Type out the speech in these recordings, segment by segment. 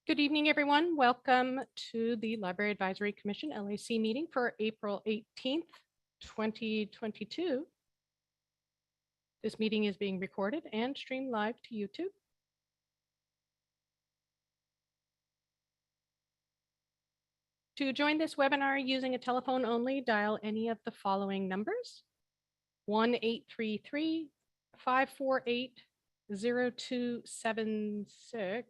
Good evening, everyone. Welcome to the Library Advisory Commission LAC meeting for April 18th, 2022. This meeting is being recorded and streamed live to YouTube. To join this webinar using a telephone only, dial any of the following numbers: 1-833-548-0276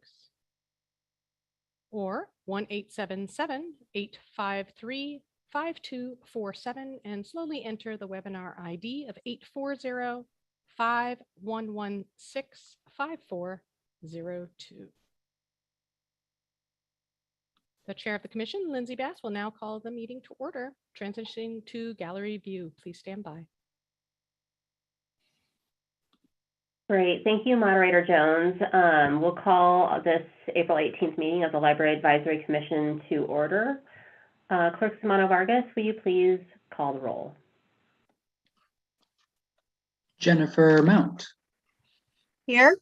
or 1-877-853-5247 and slowly enter the webinar ID of 840-5116-5402. The chair of the commission, Lindsay Bass, will now call the meeting to order. Transitioning to gallery view, please stand by. Great, thank you, Moderator Jones. We'll call this April 18th meeting of the Library Advisory Commission to order. Clerk Samano Vargas, will you please call the roll? Jennifer Mount. Here.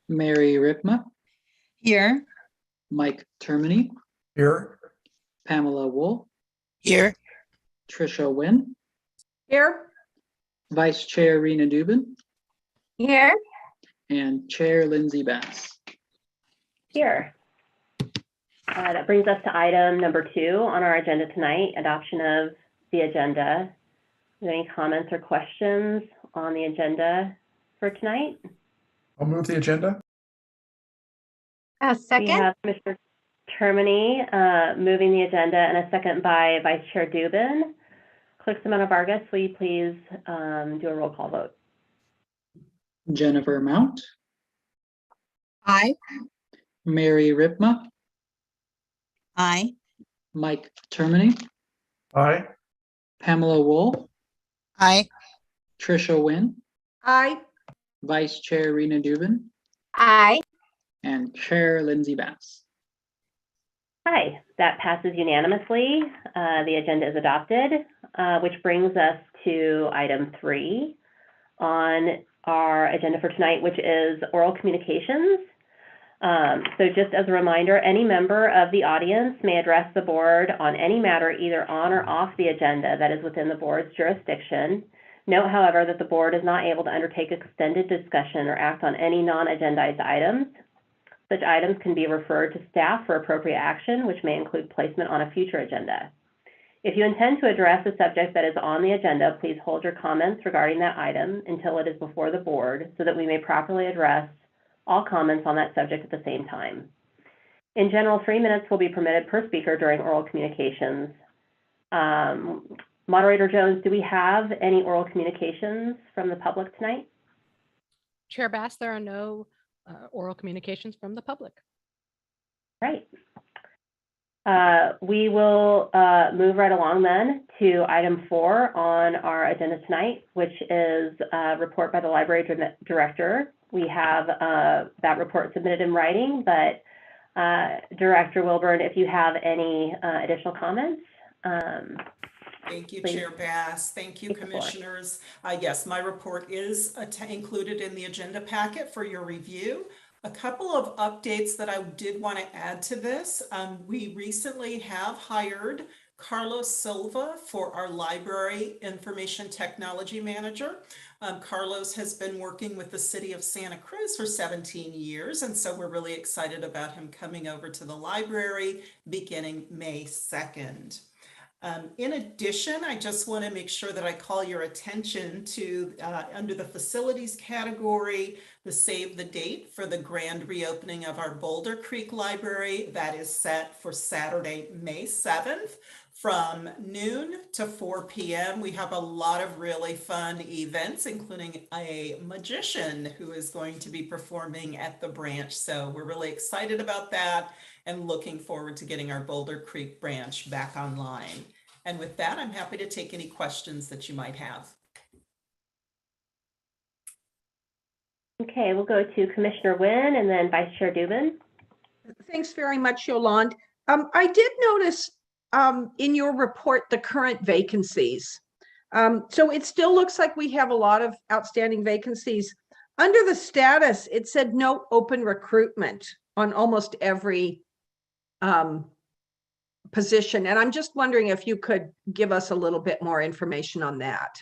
Mary Ripma. Here. Mike Termini. Here. Pamela Woll. Here. Tricia Wynne. Here. Vice Chair Rena Dubin. Here. And Chair Lindsay Bass. Here. That brings us to item number 2 on our agenda tonight, adoption of the agenda. Are there any comments or questions on the agenda for tonight? I'll move the agenda. A second. We have Mr. Termini moving the agenda and a second by Vice Chair Dubin. Clerk Samano Vargas, will you please do a roll call vote? Jennifer Mount. Aye. Mary Ripma. Aye. Mike Termini. Aye. Pamela Woll. Aye. Tricia Wynne. Aye. Vice Chair Rena Dubin. Aye. And Chair Lindsay Bass. Hi, that passes unanimously. The agenda is adopted, which brings us to item 3 on our agenda for tonight, which is oral communications. So just as a reminder, any member of the audience may address the board on any matter either on or off the agenda that is within the board's jurisdiction. Note, however, that the board is not able to undertake extended discussion or act on any non-agendized items. Such items can be referred to staff for appropriate action, which may include placement on a future agenda. If you intend to address a subject that is on the agenda, please hold your comments regarding that item until it is before the board so that we may properly address all comments on that subject at the same time. In general, 3 minutes will be permitted per speaker during oral communications. Moderator Jones, do we have any oral communications from the public tonight? Chair Bass, there are no oral communications from the public. Right. We will move right along then to item 4 on our agenda tonight, which is a report by the library director. We have that report submitted in writing, but Director Wilburn, if you have any additional comments. Thank you, Please. Chair Bass. Thank you, Commissioners. Yes, my report is included in the agenda packet for your review. A couple of updates that I did want to add to this. We recently have hired Carlos Silva for our Library Information Technology Manager. Carlos has been working with the City of Santa Cruz for 17 years, and so we're really excited about him coming over to the library beginning May 2nd. In addition, I just want to make sure that I call your attention to, under the facilities category, the save the date for the grand reopening of our Boulder Creek Library. That is set for Saturday, May 7th from noon to 4 p.m. We have a lot of really fun events, including a magician who is going to be performing at the branch. So we're really excited about that and looking forward to getting our Boulder Creek branch back online. And with that, I'm happy to take any questions that you might have. Okay, we'll go to Commissioner Wynne and then Vice Chair Dubin. Thanks very much, Yolande. I did notice in your report the current vacancies. So it still looks like we have a lot of outstanding vacancies. Under the status, it said no open recruitment on almost every position. And I'm just wondering if you could give us a little bit more information on that.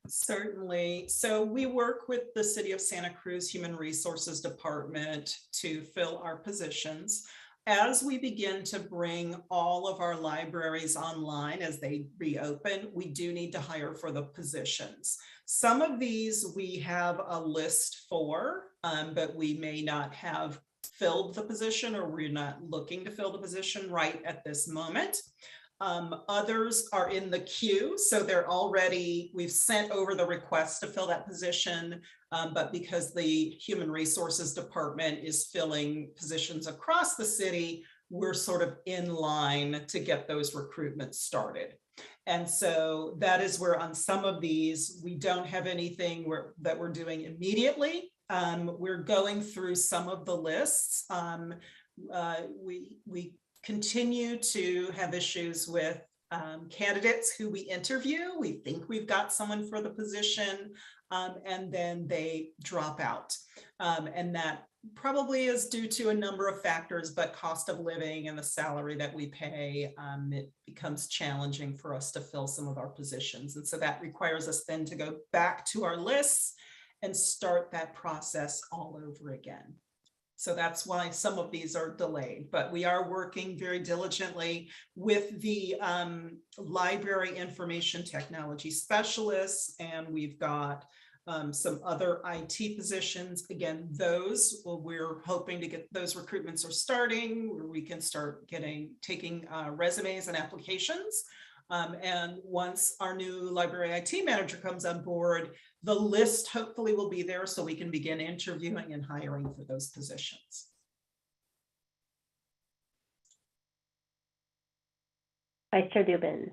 Certainly. So we work with the City of Santa Cruz Human Resources Department to fill our positions. As we begin to bring all of our libraries online as they reopen, we do need to hire for the positions. Some of these we have a list for, but we may not have filled the position, or we're not looking to fill the position right at this moment. Others are in the queue, so they're already, we've sent over the request to fill that position, but because the Human Resources Department is filling positions across the city, we're sort of in line to get those recruitments started. And so that is where on some of these, we don't have anything that we're doing immediately. We're going through some of the lists. We continue to have issues with candidates who we interview. We think we've got someone for the position, and then they drop out. And that probably is due to a number of factors, but cost of living and the salary that we pay, it becomes challenging for us to fill some of our positions. And so that requires us then to go back to our lists and start that process all over again. So that's why some of these are delayed, but we are working very diligently with the library information technology specialists, and we've got some other IT positions. Again, those, well, we're hoping to get those recruitments are starting where we can start taking resumes and applications. And once our new library IT manager comes on board, the list hopefully will be there so we can begin interviewing and hiring for those positions. Vice Chair Dubin.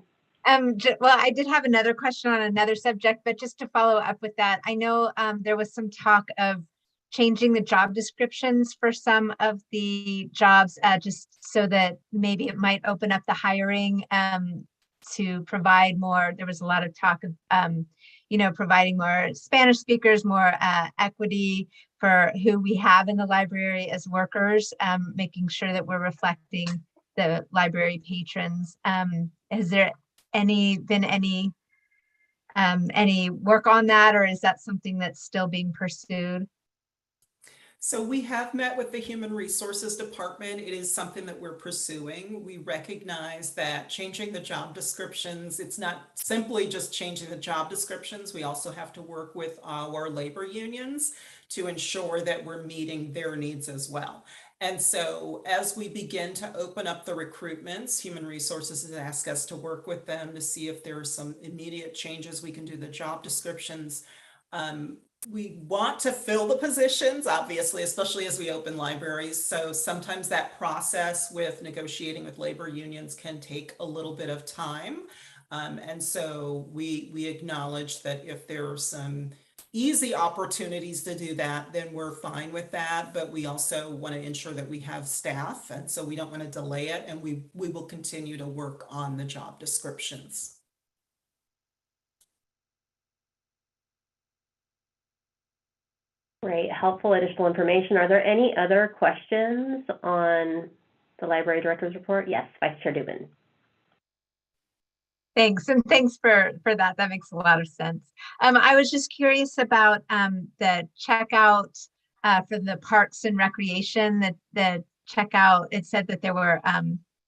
Well, I did have another question on another subject, but just to follow up with that, I know there was some talk of changing the job descriptions for some of the jobs, just so that maybe it might open up the hiring to provide more. There was a lot of talk of, providing more Spanish speakers, more equity for who we have in the library as workers, making sure that we're reflecting the library patrons. Has there been any work on that, or is that something that's still being pursued? So we have met with the Human Resources Department. It is something that we're pursuing. We recognize that changing the job descriptions, it's not simply just changing the job descriptions. We also have to work with our labor unions to ensure that we're meeting their needs as well. And so as we begin to open up the recruitments, Human Resources has asked us to work with them to see if there are some immediate changes we can do the job descriptions. We want to fill the positions, obviously, especially as we open libraries. So sometimes that process with negotiating with labor unions can take a little bit of time. And so we acknowledge that if there are some easy opportunities to do that, then we're fine with that. But we also want to ensure that we have staff. And so we don't want to delay it. And we will continue to work on the job descriptions. Great, helpful additional information. Are there any other questions on the library director's report? Yes, Vice Chair Dubin. Thanks, and thanks for that. That makes a lot of sense. I was just curious about the checkout for the Parks and Recreation. The checkout, it said that there were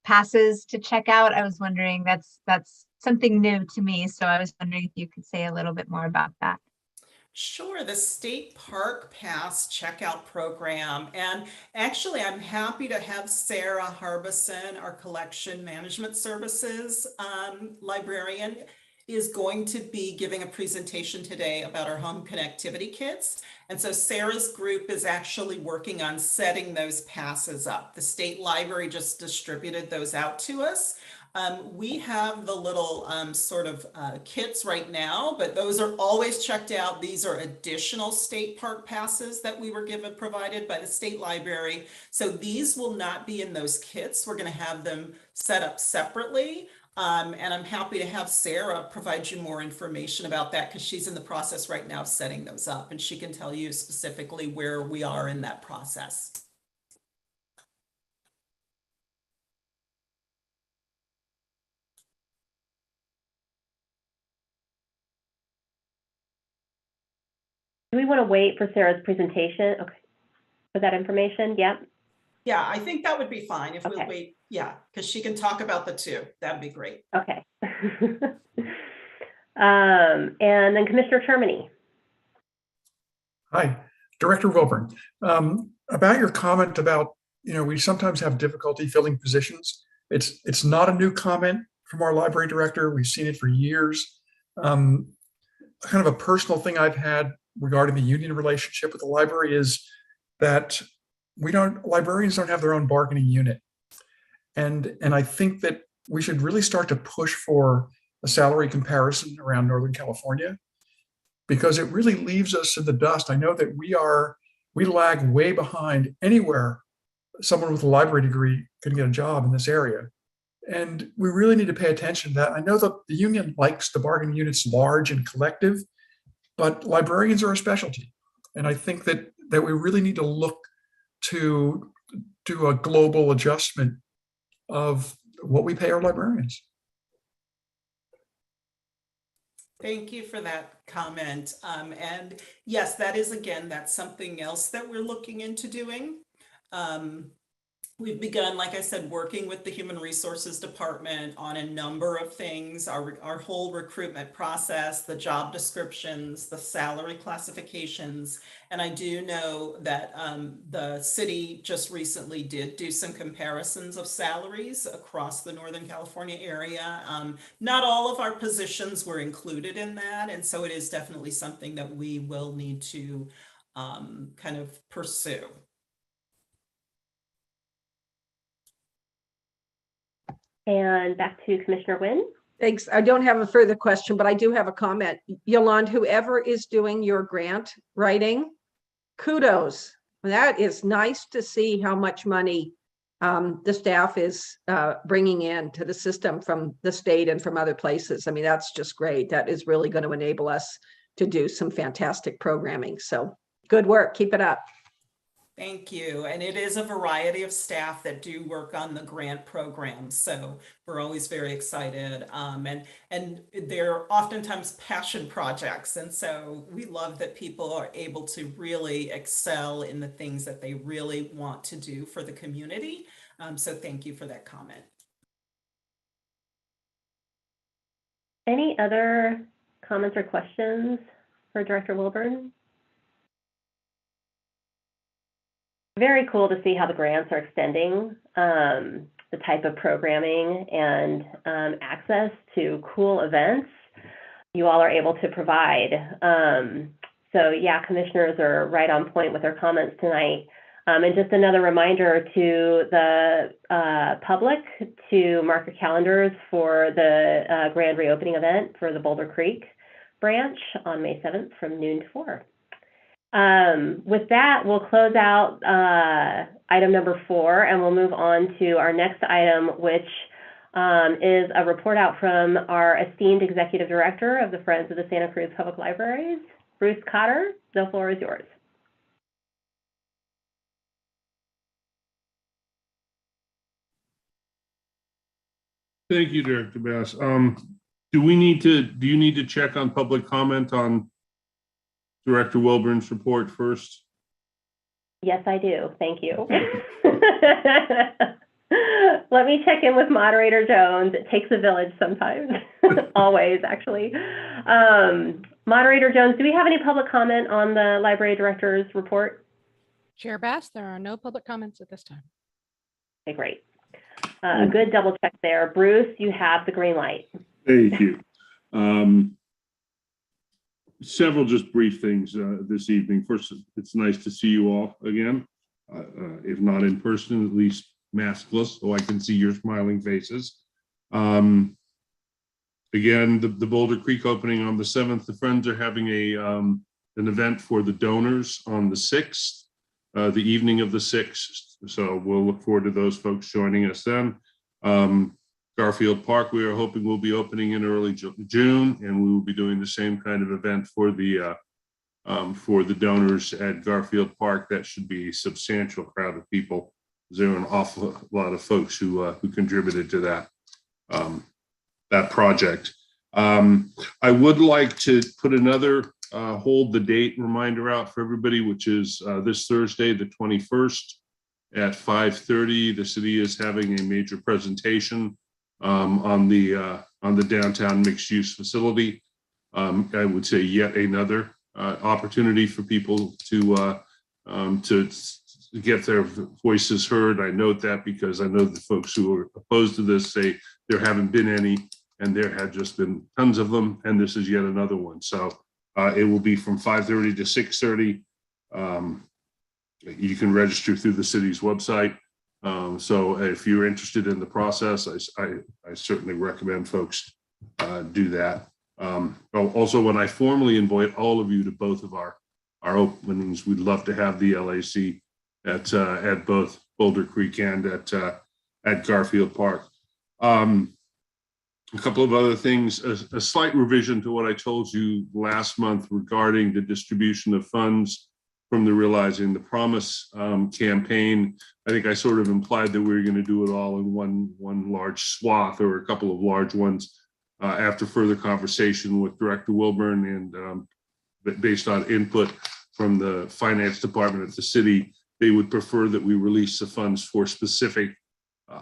passes to check out. I was wondering, that's something new to me. So I was wondering if you could say a little bit more about that. Sure, the State Park Pass checkout program. And actually, I'm happy to have Sarah Harbison, our Collection Management Services librarian, is going to be giving a presentation today about our home connectivity kits. And so Sarah's group is actually working on setting those passes up. The state library just distributed those out to us. We have the little kits right now, but those are always checked out. These are additional state park passes that we were provided by the state library. So these will not be in those kits. We're going to have them set up separately. And I'm happy to have Sarah provide you more information about that because she's in the process right now of setting those up, and she can tell you specifically where we are in that process. Do we want to wait for Sarah's presentation? Okay, for that information? Yep. Yeah, I think that would be fine if Okay. we'll wait. Yeah, because she can talk about the two. That'd be great. Okay. And then Commissioner Termini. Hi, Director Wilburn. About your comment about, we sometimes have difficulty filling positions. It's not a new comment from our library director. We've seen it for years. Kind of a personal thing I've had regarding the union relationship with the library is that librarians don't have their own bargaining unit. And I think that we should really start to push for a salary comparison around Northern California, because it really leaves us in the dust. I know that we lag way behind anywhere someone with a library degree can get a job in this area. And we really need to pay attention to that. I know that the union likes the bargaining units large and collective, but librarians are a specialty. And I think that we really need to look to do a global adjustment of what we pay our librarians. Thank you for that comment. And yes, that is, again, that's something else that we're looking into doing. We've begun, like I said, working with the Human Resources Department on a number of things, our whole recruitment process, the job descriptions, the salary classifications. And I do know that the city just recently did do some comparisons of salaries across the Northern California area. Not all of our positions were included in that. And so it is definitely something that we will need to kind of pursue. And back to Commissioner Wynne. Thanks. I don't have a further question, but I do have a comment. Yolande, whoever is doing your grant writing, kudos. That is nice to see how much money the staff is bringing in to the system from the state and from other places. I mean, that's just great. That is really going to enable us to do some fantastic programming. So good work. Keep it up. Thank you. And it is a variety of staff that do work on the grant programs. So we're always very excited. And they're oftentimes passion projects. And so we love that people are able to really excel in the things that they really want to do for the community. So thank you for that comment. Any other comments or questions for Director Wilburn? Very cool to see how the grants are extending the type of programming and access to cool events you all are able to provide. So yeah, commissioners are right on point with their comments tonight. And just another reminder to the public to mark your calendars for the grand reopening event for the Boulder Creek branch on May 7th from noon to 4. With that, we'll close out item number 4, and we'll move on to our next item, which is a report out from our esteemed Executive Director of the Friends of the Santa Cruz Public Libraries, Bruce Cotter. The floor is yours. Thank you, Director Bass. Do you need to check on public comment on Director Wilburn's report first? Yes, I do. Thank you. Let me check in with Moderator Jones. It takes a village sometimes, always actually. Moderator Jones, do we have any public comment on the Library Director's report? Chair Bass, there are no public comments at this time. Okay, great. A good double check there. Bruce, you have the green light. Thank you. Several just brief things this evening. First, it's nice to see you all again, if not in person, at least maskless, so I can see your smiling faces. Again, the Boulder Creek opening on the 7th. The Friends are having an event for the donors on the 6th, the evening of the 6th. So we'll look forward to those folks joining us then. Garfield Park, we are hoping will be opening in early June, and we will be doing the same kind of event for the donors at Garfield Park. That should be a substantial crowd of people. There are an awful lot of folks who contributed to that project. I would like to put another hold the date reminder out for everybody, which is this Thursday, the 21st at 5:30. The city is having a major presentation on the downtown mixed-use facility. I would say yet another opportunity for people to get their voices heard. I note that because I know the folks who are opposed to this say there haven't been any, and there had just been tons of them, and this is yet another one. So it will be from 5:30 to 6:30. You can register through the city's website. So if you're interested in the process, I certainly recommend folks do that. Also, when I formally invite all of you to both of our openings, we'd love to have the LAC at both Boulder Creek and at Garfield Park. A couple of other things, a slight revision to what I told you last month regarding the distribution of funds from the Realizing the Promise campaign. I think I sort of implied that we were going to do it all in one large swath or a couple of large ones after further conversation with Director Wilburn and based on input from the finance department at the city, they would prefer that we release the funds for specific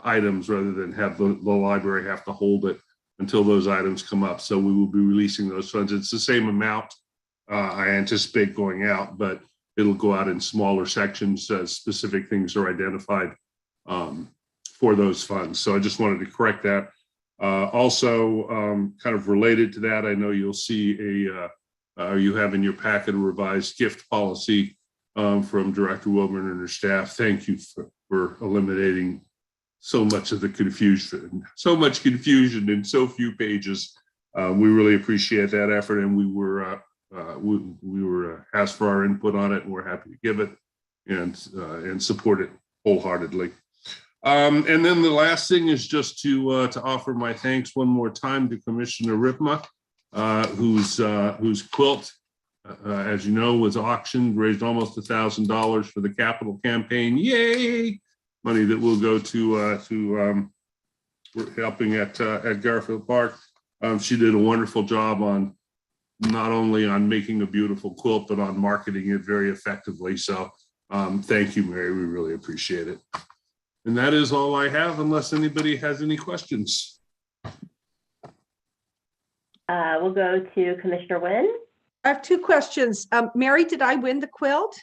items rather than have the library have to hold it until those items come up. So we will be releasing those funds. It's the same amount I anticipate going out, but it'll go out in smaller sections as specific things are identified for those funds. So I just wanted to correct that. Also, kind of related to that, I know you'll see you have in your packet a revised gift policy from Director Wilburn and her staff. Thank you for eliminating so much of the confusion, so much confusion in so few pages. We really appreciate that effort, and we were asked for our input on it, and we're happy to give it and support it wholeheartedly. And then the last thing is just to offer my thanks one more time to Commissioner Ripma, whose quilt, as you know, was auctioned, raised almost $1,000 for the capital campaign. Yay! Money that will go to helping at Garfield Park. She did a wonderful job on not only on making a beautiful quilt, but on marketing it very effectively. So thank you, Mary. We really appreciate it. And that is all I have, unless anybody has any questions. We'll go to Commissioner Wynne. I have two questions. Mary, did I win the quilt?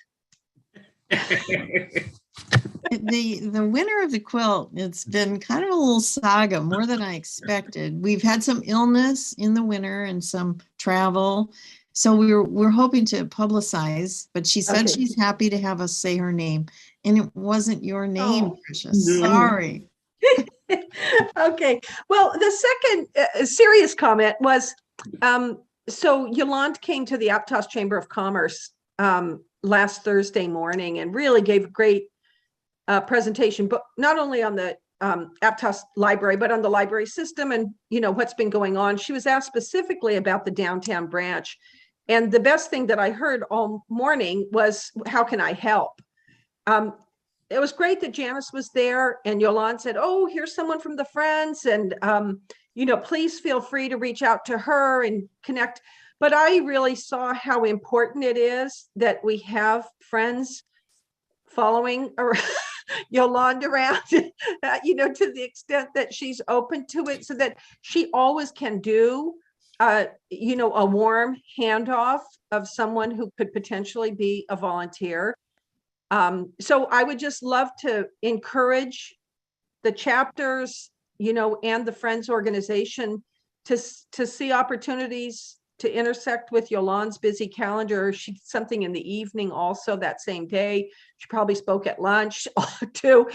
The winner of the quilt, it's been kind of a little saga, more than I expected. We've had some illness in the winter and some travel. So we're hoping to publicize, but she said she's happy to have us say her name. And it wasn't your name, Tricia. Sorry. Okay. Well, the second serious comment was, so Yolande came to the Aptos Chamber of Commerce last Thursday morning and really gave a great presentation, but not only on the Aptos library, but on the library system and, you know, what's been going on. She was asked specifically about the downtown branch. And the best thing that I heard all morning was, how can I help? It was great that Janice was there and Yolande said, oh, here's someone from the Friends. And, you know, please feel free to reach out to her and connect. But I really saw how important it is that we have friends following Yolande around, you know, to the extent that she's open to it, so that she always can do, you know, a warm handoff of someone who could potentially be a volunteer. So I would just love to encourage the chapters, you know, and the Friends organization to see opportunities to intersect with Yolande's busy calendar. She did something in the evening also that same day. She probably spoke at lunch too.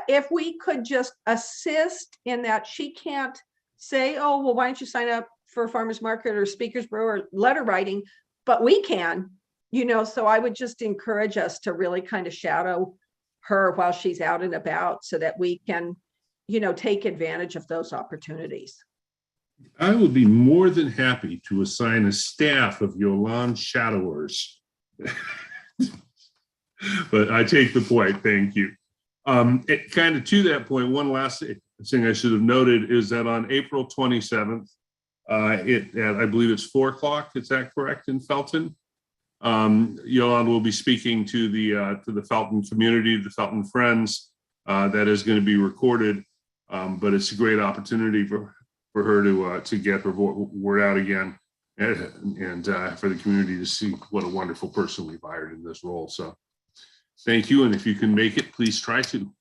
If we could just assist in that, she can't say, oh, well, why don't you sign up for a farmer's market or speaker's brew or letter writing, but we can, you know. So I would just encourage us to really kind of shadow her while she's out and about so that we can, you know, take advantage of those opportunities. I would be more than happy to assign a staff of Yolande shadowers. But I take the point, thank you. It kind of to that point, one last thing I should have noted is that on April 27th, I believe it's 4 o'clock, is that correct, in Felton? Yolanda will be speaking to the Felton community, the Felton Friends. That is going to be recorded, but it's a great opportunity for her to get her word out again, and for the community to see what a wonderful person we've hired in this role. So thank you, and if you can make it, please try to.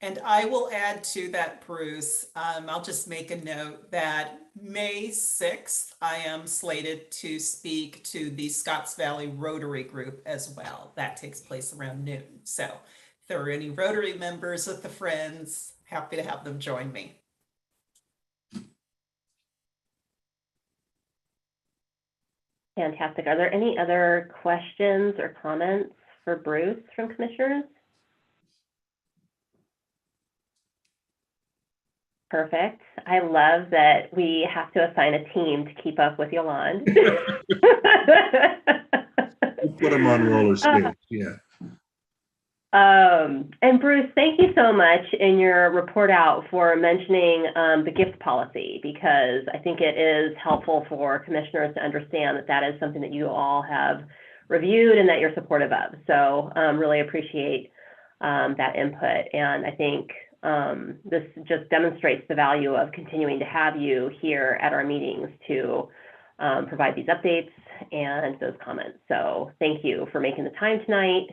And I will add to that, Bruce. I'll just make a note that May 6th, I am slated to speak to the Scotts Valley Rotary Group as well. That takes place around noon. So if there are any Rotary members with the Friends, happy to have them join me. Fantastic. Are there any other questions or comments for Bruce from commissioners? Perfect. I love that we have to assign a team to keep up with Yolanda. Put them on roller skates, yeah. And Bruce, thank you so much in your report out for mentioning the gift policy, because I think it is helpful for commissioners to understand that that is something that you all have reviewed and that you're supportive of. So really appreciate that input. And I think this just demonstrates the value of continuing to have you here at our meetings to provide these updates and those comments. So thank you for making the time tonight,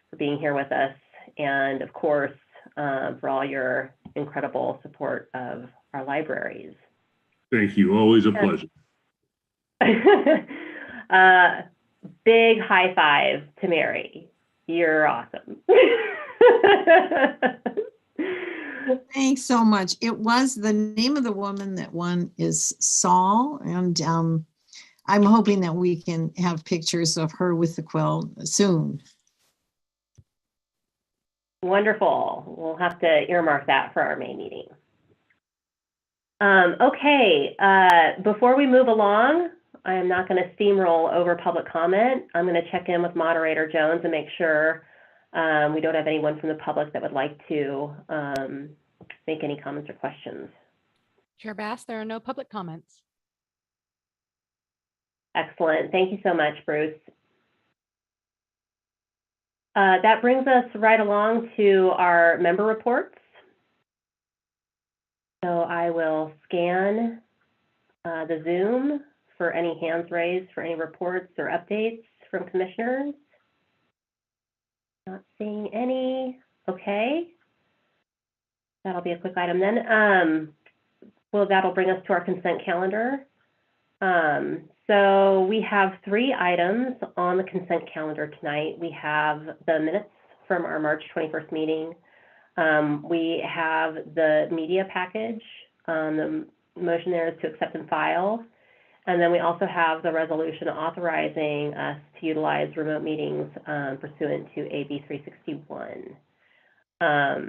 for being here with us, and of course, for all your incredible support of our libraries. Thank you. Always a pleasure. Big high five to Mary. You're awesome. Thanks so much. It was the name of the woman that won is Saul, and I'm hoping that we can have pictures of her with the quill soon. Wonderful. We'll have to earmark that for our May meeting. Okay, before we move along, I am not going to steamroll over public comment. I'm going to check in with Moderator Jones and make sure we don't have anyone from the public that would like to make any comments or questions. Chair Bass, there are no public comments. Excellent. Thank you so much, Bruce. That brings us right along to our member reports. So I will scan the Zoom for any hands raised for any reports or updates from commissioners. Not seeing any. Okay. That'll be a quick item then. Well, that'll bring us to our consent calendar. So we have 3 items on the consent calendar tonight. We have the minutes from our March 21st meeting. We have the media package. The motion there is to accept and file. And then we also have the resolution authorizing us to utilize remote meetings pursuant to AB 361. Are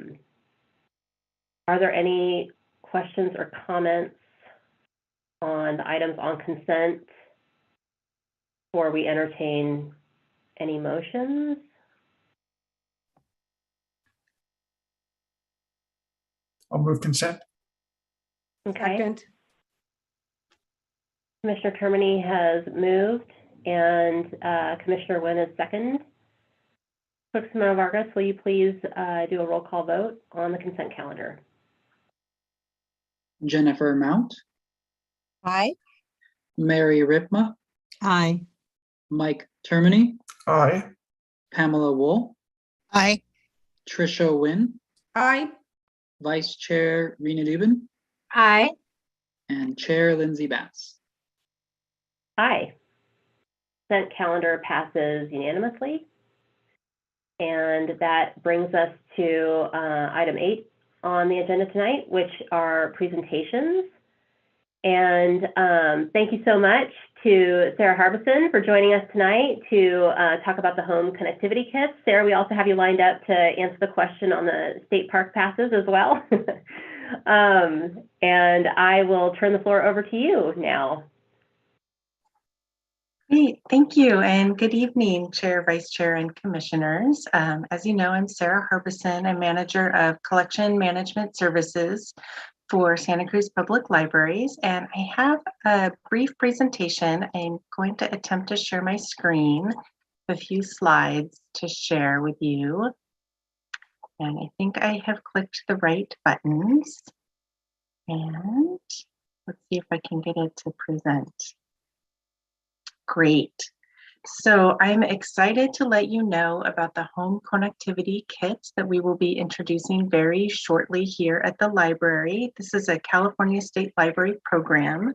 there any questions or comments on the items on consent before we entertain any motions? I'll move consent. Okay. Second. Commissioner Termini has moved and Commissioner Wynne is second. Clerk Simona Vargas, will you please do a roll call vote on the consent calendar? Jennifer Mount, Aye. Mary Ripma, Aye. Mike Termini, Aye. Pamela Woll, Aye. Tricia Wynne, Aye. Vice Chair Rena Dubin, Aye. and Chair Lindsay Bass. Aye. Consent calendar passes unanimously. And that brings us to item 8 on the agenda tonight, which are presentations. And thank you so much to Sarah Harbison for joining us tonight to talk about the home connectivity kits. Sarah, we also have you lined up to answer the question on the state park passes as well. And I will turn the floor over to you now. Great, thank you, and good evening, Chair, Vice Chair, and Commissioners. As you know, I'm Sarah Harbison. I'm Manager of Collection Management Services for Santa Cruz Public Libraries, and I have a brief presentation. I'm going to attempt to share my screen, a few slides to share with you. And I think I have clicked the right buttons. And let's see if I can get it to present. Great. So I'm excited to let you know about the home connectivity kit that we will be introducing very shortly here at the library. This is a California State Library program.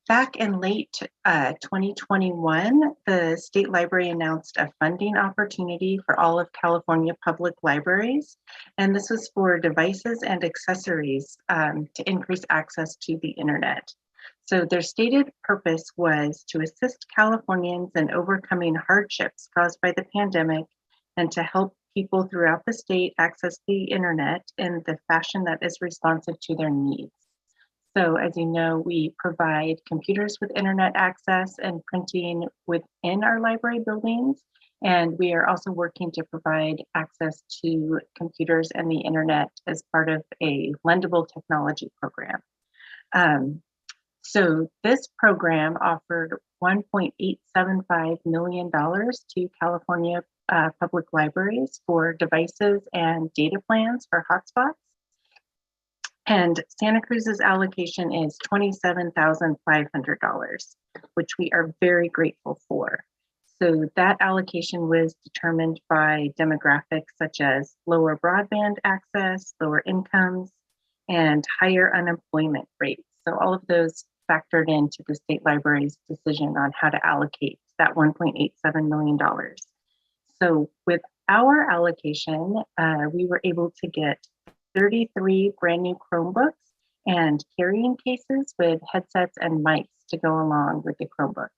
Back in late 2021, the state library announced a funding opportunity for all of California public libraries. And this was for devices and accessories to increase access to the internet. So their stated purpose was to assist Californians in overcoming hardships caused by the pandemic and to help people throughout the state access the internet in the fashion that is responsive to their needs. So as you know, we provide computers with internet access and printing within our library buildings. And we are also working to provide access to computers and the internet as part of a lendable technology program. So this program offered $1.875 million to California public libraries for devices and data plans for hotspots. And Santa Cruz's allocation is $27,500, which we are very grateful for. So that allocation was determined by demographics such as lower broadband access, lower incomes, and higher unemployment rates. So all of those factored into the state library's decision on how to allocate that $1.87 million. So with our allocation, we were able to get 33 brand new Chromebooks and carrying cases with headsets and mics to go along with the Chromebooks.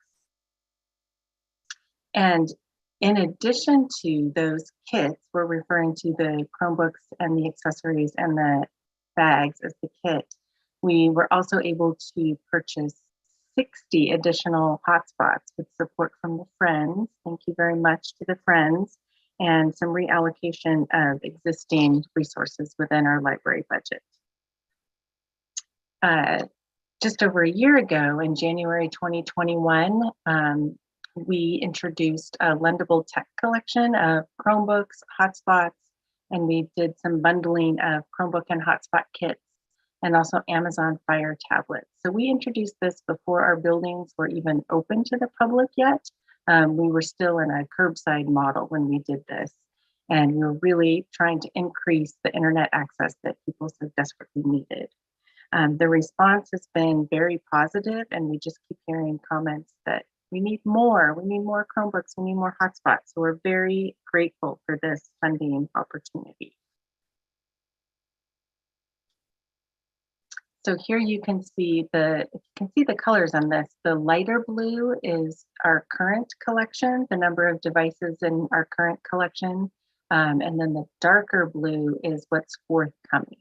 And in addition to those kits, we're referring to the Chromebooks and the accessories and the bags as the kit. We were also able to purchase 60 additional hotspots with support from the Friends. Thank you very much to the Friends, and some reallocation of existing resources within our library budget. Just over a year ago, in January 2021, we introduced a lendable tech collection of Chromebooks, hotspots, and we did some bundling of Chromebook and hotspot kits, and also Amazon Fire tablets. So we introduced this before our buildings were even open to the public yet. We were still in a curbside model when we did this. And we were really trying to increase the internet access that people so desperately needed. The response has been very positive, and we just keep hearing comments that we need more Chromebooks, we need more hotspots. So we're very grateful for this funding opportunity. So here you can see the colors on this. The lighter blue is our current collection, the number of devices in our current collection. And then the darker blue is what's forthcoming.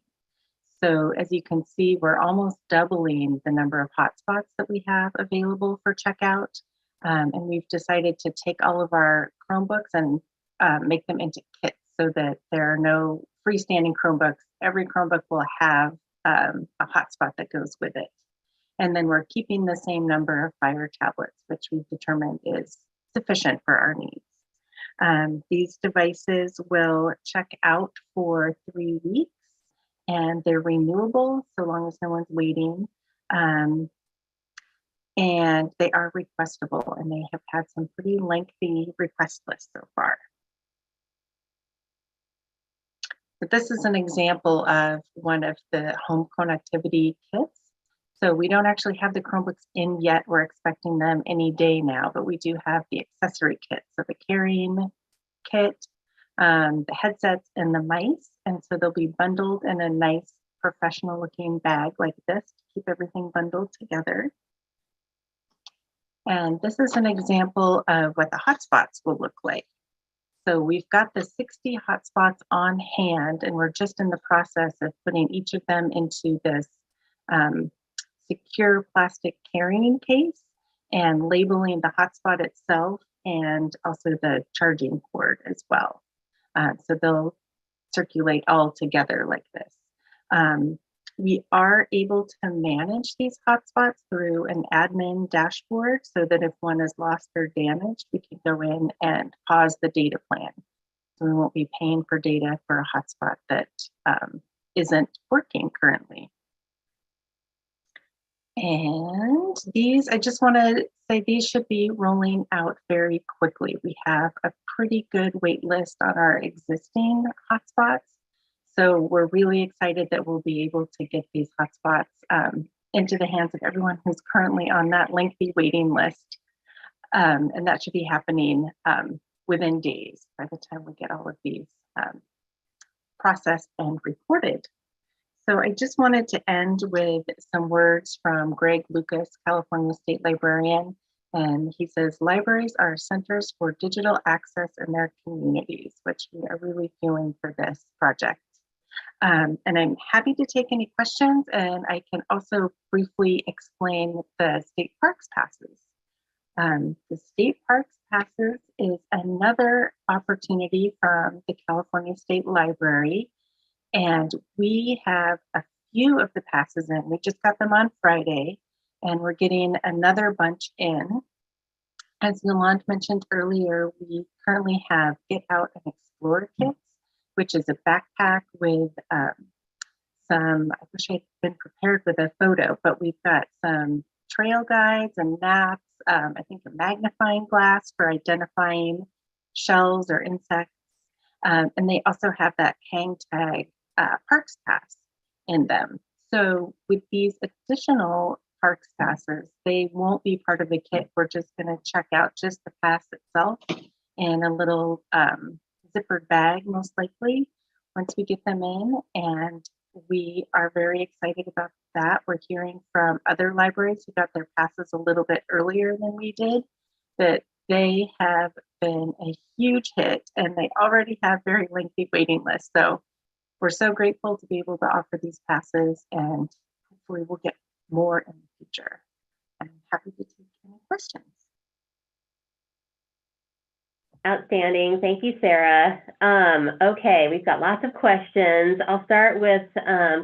So as you can see, we're almost doubling the number of hotspots that we have available for checkout. And we've decided to take all of our Chromebooks and make them into kits so that there are no freestanding Chromebooks. Every Chromebook will have a hotspot that goes with it. And then we're keeping the same number of Fire tablets, which we've determined is sufficient for our needs. These devices will check out for 3 weeks, and they're renewable so long as no one's waiting. And they are requestable, and they have had some pretty lengthy request lists so far. But this is an example of one of the home connectivity kits. So we don't actually have the Chromebooks in yet. We're expecting them any day now, but we do have the accessory kit. So the carrying kit, the headsets, and the mice. And so they'll be bundled in a nice professional looking bag like this to keep everything bundled together. And this is an example of what the hotspots will look like. So we've got the 60 hotspots on hand, and we're just in the process of putting each of them into this secure plastic carrying case and labeling the hotspot itself and also the charging cord as well. So they'll circulate all together like this. We are able to manage these hotspots through an admin dashboard so that if one is lost or damaged, we can go in and pause the data plan. So we won't be paying for data for a hotspot that isn't working currently. And these, I just want to say these should be rolling out very quickly. We have a pretty good wait list on our existing hotspots. So we're really excited that we'll be able to get these hotspots into the hands of everyone who's currently on that lengthy waiting list. And that should be happening within days by the time we get all of these processed and reported. So I just wanted to end with some words from Greg Lucas, California State Librarian. And he says, libraries are centers for digital access in their communities, which we are really feeling for this project. And I'm happy to take any questions, and I can also briefly explain the state parks passes. The state parks passes is another opportunity from the California State Library, and we have a few of the passes in. We just got them on Friday, and we're getting another bunch in. As Yolande mentioned earlier, we currently have Get Out and Explore kits, which is a backpack with some, I wish I'd been prepared with a photo, but we've got some trail guides and maps, I think a magnifying glass for identifying shells or insects. And they also have that hang tag parks pass in them. So with these additional parks passes, they won't be part of the kit. We're just going to check out just the pass itself in a little zippered bag, most likely, once we get them in. And we are very excited about that. We're hearing from other libraries who got their passes a little bit earlier than we did, that they have been a huge hit and they already have very lengthy waiting lists. So we're so grateful to be able to offer these passes, and hopefully we'll get more in the future. I'm happy to take any questions. Outstanding. Thank you, Sarah. Okay, we've got lots of questions. I'll start with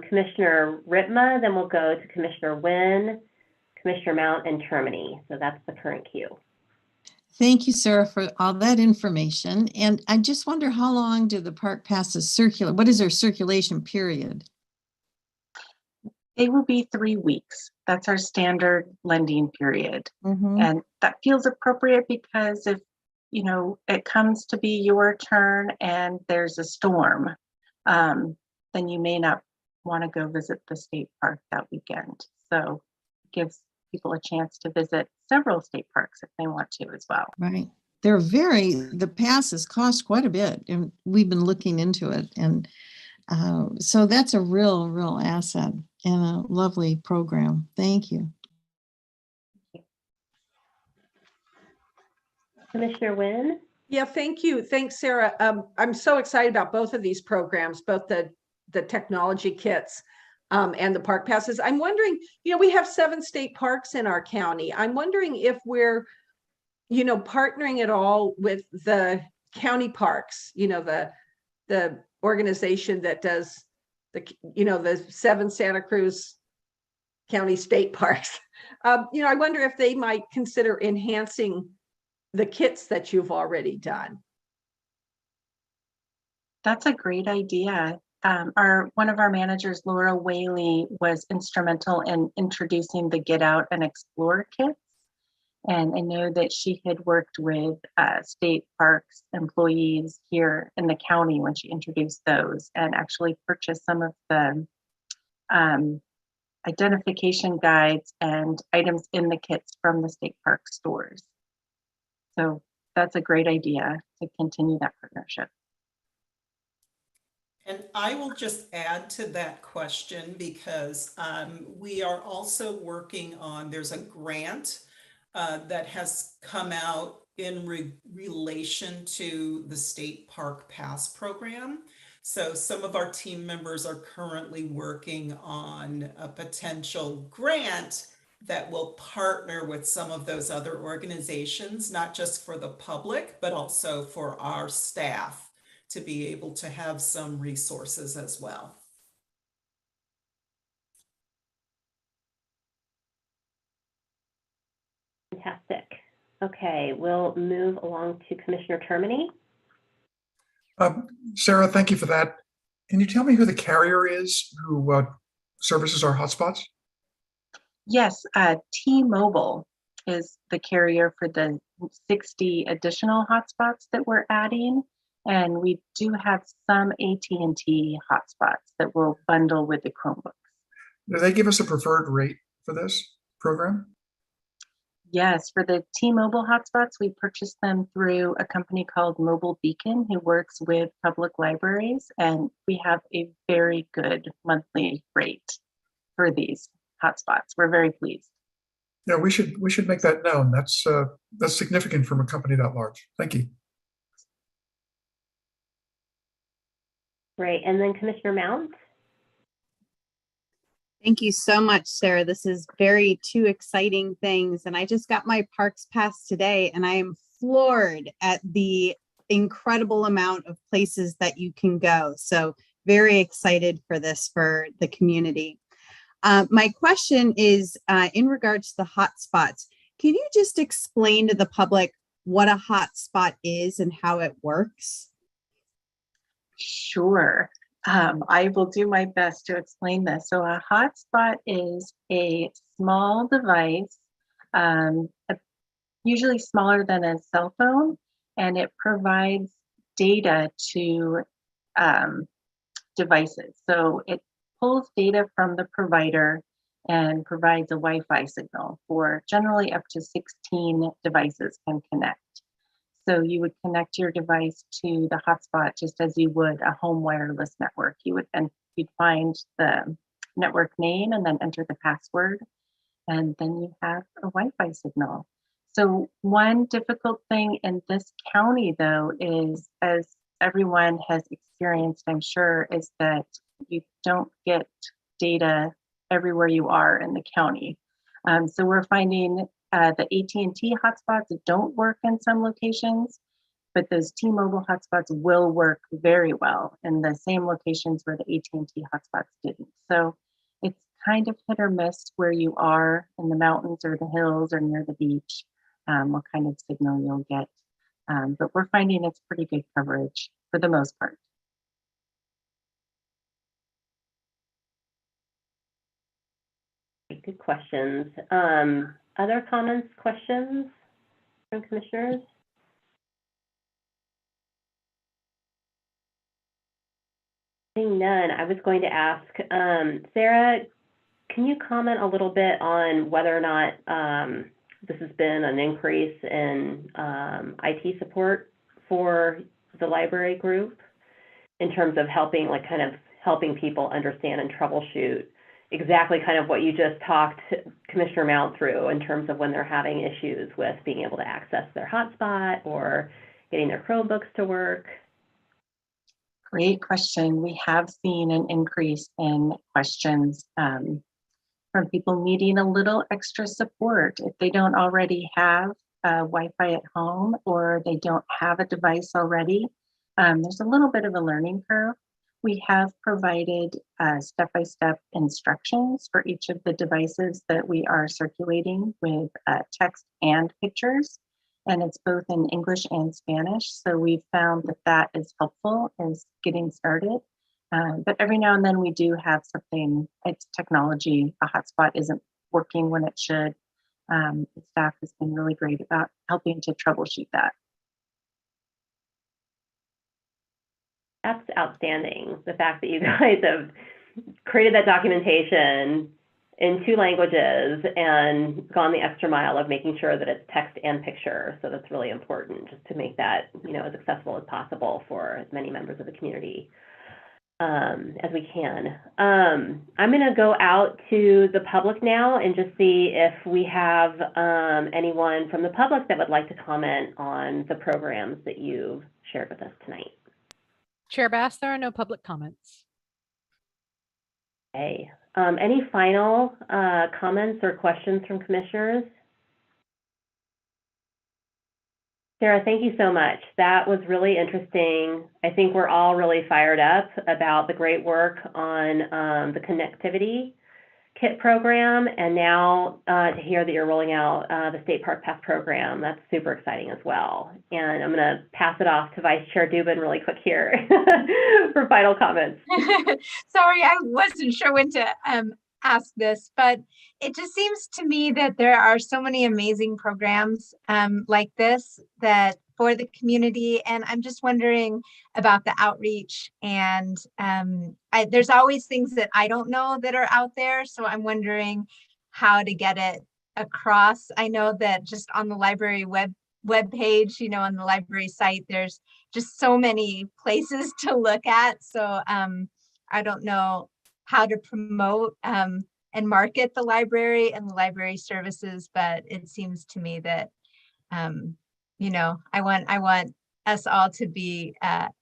Commissioner Ripma, then we'll go to Commissioner Wynne, Commissioner Mount, and Termini. So that's the current queue. Thank you, Sarah, for all that information. And I just wonder, how long do the park passes circulate? What is their circulation period? They will be 3 weeks. That's our standard lending period. Mm-hmm. And that feels appropriate because if it comes to be your turn and there's a storm, then you may not want to go visit the state park that weekend. So it gives people a chance to visit several state parks if they want to as well. Right. The passes cost quite a bit, and we've been looking into it. And so that's a real asset and a lovely program. Thank you. Commissioner Wynne? Yeah, thank you. Thanks, Sarah. I'm so excited about both of these programs, both the technology kits and the park passes. I'm wondering, we have 7 state parks in our county. I'm wondering if we're, partnering at all with the county parks, the organization that does the 7 Santa Cruz County state parks. I wonder if they might consider enhancing the kits that you've already done. That's a great idea. One of our managers, Laura Whaley, was instrumental in introducing the Get Out and Explore kits. And I know that she had worked with state parks employees here in the county when she introduced those, and actually purchased some of the identification guides and items in the kits from the state park stores. So that's a great idea to continue that partnership. And I will just add to that question because we are also working on, there's a grant that has come out in relation to the State Park Pass program. So some of our team members are currently working on a potential grant that will partner with some of those other organizations, not just for the public, but also for our staff to be able to have some resources as well. Fantastic. Okay, we'll move along to Commissioner Termini. Sarah, thank you for that. Can you tell me who the carrier is who services our hotspots? Yes, T-Mobile is the carrier for the 60 additional hotspots that we're adding. And we do have some AT&T hotspots that we'll bundle with the Chromebooks. Do they give us a preferred rate for this program? Yes, for the T-Mobile hotspots, we purchased them through a company called Mobile Beacon, who works with public libraries, and we have a very good monthly rate for these hotspots. We're very pleased. Yeah, we should make that known. That's significant from a company that large. Thank you. Great, and then Commissioner Mount. Thank you so much, Sarah. This is two exciting things. And I just got my Parks Pass today, and I am floored at the incredible amount of places that you can go. So very excited for this for the community. My question is in regards to the hotspots. Can you just explain to the public what a hotspot is and how it works? Sure. I will do my best to explain this. So a hotspot is a small device, usually smaller than a cell phone, and it provides data to devices. So it pulls data from the provider and provides a Wi-Fi signal for generally up to 16 devices can connect. So you would connect your device to the hotspot just as you would a home wireless network. You'd find the network name and then enter the password, and then you have a Wi-Fi signal. So one difficult thing in this county, though, is, as everyone has experienced, I'm sure, is that you don't get data everywhere you are in the county. So we're finding the AT&T hotspots don't work in some locations, but those T-Mobile hotspots will work very well in the same locations where the AT&T hotspots didn't. So it's kind of hit or miss where you are in the mountains or the hills or near the beach, what kind of signal you'll get. But we're finding it's pretty good coverage for the most part. Good questions. Other comments, questions from commissioners? Seeing none, I was going to ask, Sarah, can you comment a little bit on whether or not this has been an increase in IT support for the library group in terms of helping, helping people understand and troubleshoot exactly kind of what you just talked Commissioner Mount through in terms of when they're having issues with being able to access their hotspot or getting their Chromebooks to work? Great question. We have seen an increase in questions from people needing a little extra support if they don't already have Wi-Fi at home or they don't have a device already. There's a little bit of a learning curve. We have provided step-by-step instructions for each of the devices that we are circulating with text and pictures, and it's both in English and Spanish. So we've found that that is helpful as getting started. But every now and then we do have something, it's technology, a hotspot isn't working when it should. The staff has been really great about helping to troubleshoot that. That's outstanding. The fact that you guys have created that documentation in 2 languages and gone the extra mile of making sure that it's text and picture. So that's really important, just to make that, as accessible as possible for as many members of the community as we can. I'm going to go out to the public now and just see if we have anyone from the public that would like to comment on the programs that you've shared with us tonight. Chair Bass, there are no public comments. Okay. Any final comments or questions from commissioners? Sarah, thank you so much. That was really interesting. I think we're all really fired up about the great work on the connectivity kit program, and now to hear that you're rolling out the State Park Pass program. That's super exciting as well. And I'm going to pass it off to Vice Chair Dubin really quick here for final comments. Sorry, I wasn't sure when to ask this, but it just seems to me that there are so many amazing programs like this that for the community, and I'm just wondering about the outreach, and there's always things that I don't know that are out there, so I'm wondering how to get it across. I know that just on the library web page, you know, on the library site, there's just so many places to look at, so I don't know how to promote and market the library and the library services, but it seems to me that you know, I want us all to be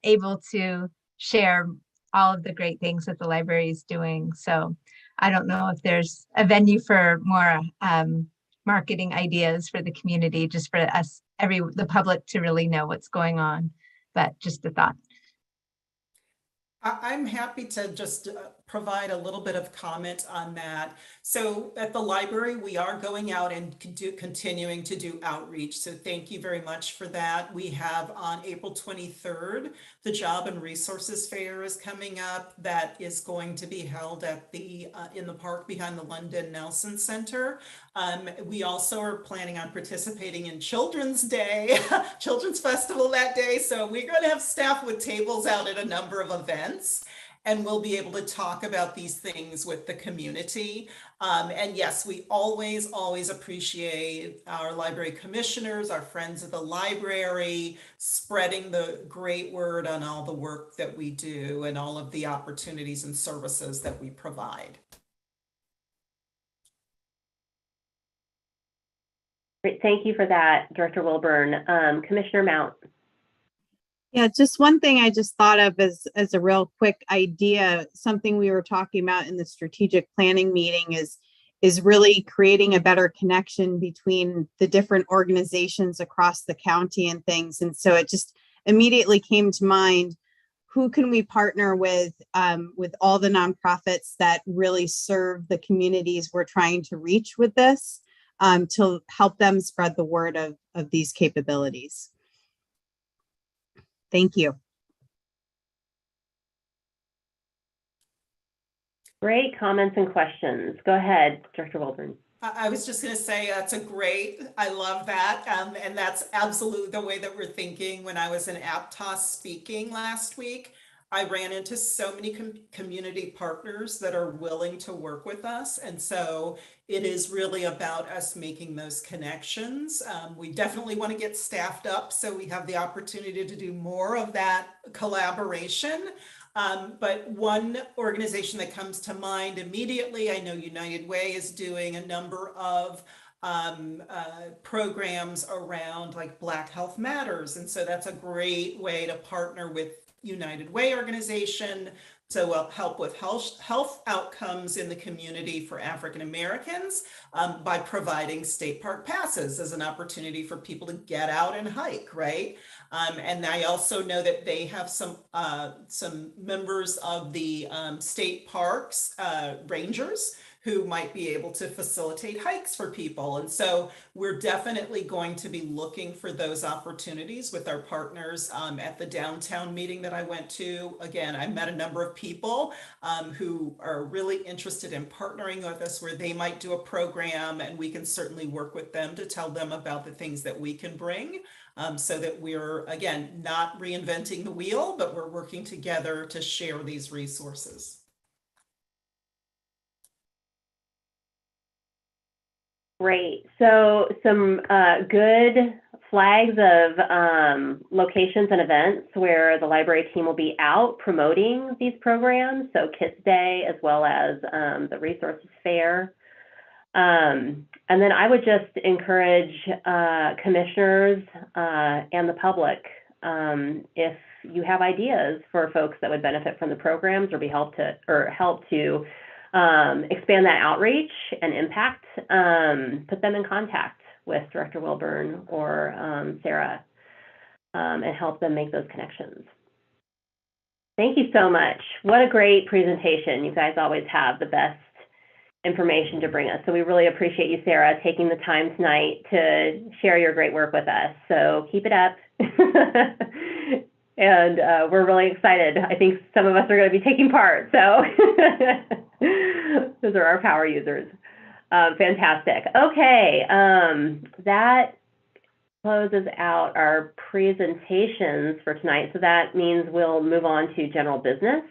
able to share all of the great things that the library is doing. So I don't know if there's a venue for more marketing ideas for the community, just for us, the public to really know what's going on, but just a thought. I'm happy to just provide a little bit of comment on that. So at the library, we are going out and continuing to do outreach. So thank you very much for that. We have on April 23rd, the Job and Resources Fair is coming up. That is going to be held at the in the park behind the London Nelson Center. We also are planning on participating in Children's Day, Children's Festival that day. So we're going to have staff with tables out at a number of events, and we'll be able to talk about these things with the community. And yes, we always appreciate our library commissioners, our friends at the library, spreading the great word on all the work that we do and all of the opportunities and services that we provide. Great, thank you for that, Director Wilburn. Commissioner Mount. Yeah, just one thing I just thought of as a real quick idea, something we were talking about in the strategic planning meeting is really creating a better connection between the different organizations across the county and things. And so it just immediately came to mind, who can we partner with all the nonprofits that really serve the communities we're trying to reach with this, to help them spread the word of these capabilities. Thank you. Great comments and questions. Go ahead, Director Wilburn. I was just going to say that's I love that. And that's absolutely the way that we're thinking. When I was in Aptos speaking last week, I ran into so many community partners that are willing to work with us. And so it is really about us making those connections. We definitely want to get staffed up so we have the opportunity to do more of that collaboration. But one organization that comes to mind immediately, I know United Way is doing a number of programs around like Black Health Matters. And so that's a great way to partner with United Way organization to help with health outcomes in the community for African Americans by providing state park passes as an opportunity for people to get out and hike, right? And I also know that they have some members of the state parks rangers who might be able to facilitate hikes for people. And so we're definitely going to be looking for those opportunities with our partners. At the downtown meeting that I went to, again, I met a number of people who are really interested in partnering with us where they might do a program, and we can certainly work with them to tell them about the things that we can bring, so that we're, again, not reinventing the wheel, but we're working together to share these resources. Great. So some good flags of locations and events where the library team will be out promoting these programs. So Kids Day, as well as the Resources Fair. And then I would just encourage commissioners and the public, if you have ideas for folks that would benefit from the programs or help to expand that outreach and impact, put them in contact with Director Wilburn or Sarah, and help them make those connections. Thank you so much. What a great presentation. You guys always have the best information to bring us. So we really appreciate you, Sarah, taking the time tonight to share your great work with us. So keep it up. And we're really excited. I think some of us are going to be taking part. So those are our power users. Fantastic. Okay, that closes out our presentations for tonight. So that means we'll move on to general business.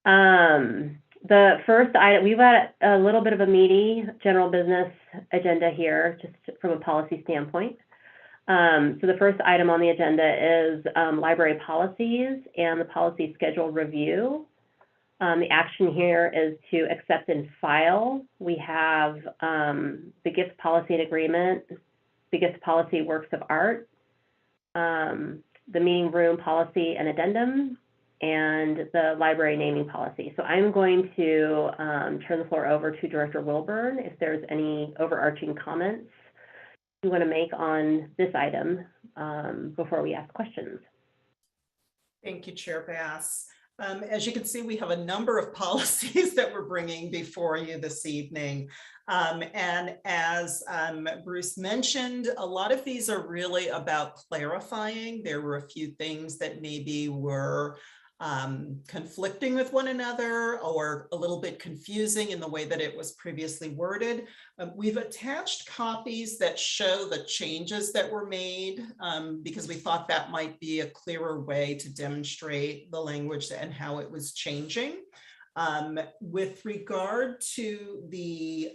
The first item, we've got a little bit of a meaty general business agenda here, just from a policy standpoint. So the first item on the agenda is library policies and the policy schedule review. The action here is to accept and file. We have the gift policy and agreement, the gift policy works of art, the meeting room policy and addendum, and the library naming policy. So I'm going to turn the floor over to Director Wilburn if there's any overarching comments you want to make on this item before we ask questions. Thank you, Chair Bass. As you can see, we have a number of policies that we're bringing before you this evening. And as Bruce mentioned, a lot of these are really about clarifying. There were a few things that maybe were conflicting with one another or a little bit confusing in the way that it was previously worded. We've attached copies that show the changes that were made because we thought that might be a clearer way to demonstrate the language and how it was changing. With regard to the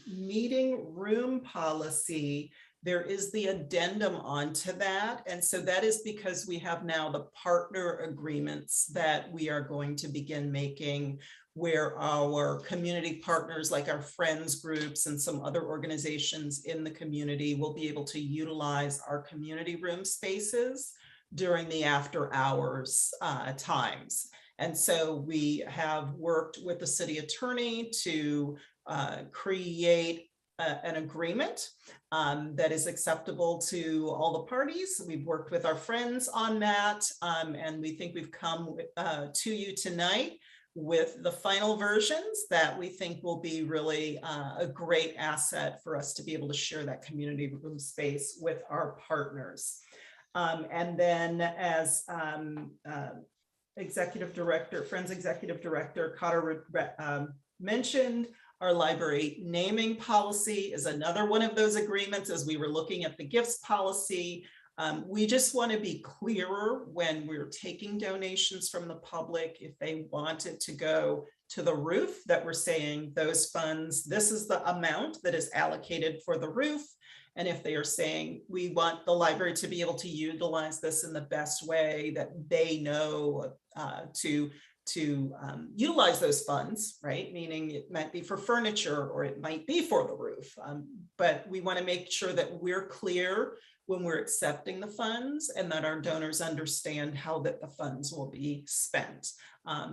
meeting room policy, there is the addendum onto that. And so that is because we have now the partner agreements that we are going to begin making, where our community partners, like our friends groups and some other organizations in the community, will be able to utilize our community room spaces during the after hours times. And so we have worked with the city attorney to create an agreement that is acceptable to all the parties. We've worked with our friends on that, and we think we've come to you tonight with the final versions that we think will be really a great asset for us to be able to share that community room space with our partners. And then as Executive Director, Friends Executive Director Cotter mentioned, our library naming policy is another one of those agreements. As we were looking at the gifts policy, we just want to be clearer when we're taking donations from the public. If they want it to go to the roof, that we're saying those funds, this is the amount that is allocated for the roof. And if they are saying we want the library to be able to utilize this in the best way that they know to utilize those funds, right? Meaning it might be for furniture or it might be for the roof. But we want to make sure that we're clear when we're accepting the funds and that our donors understand how that the funds will be spent.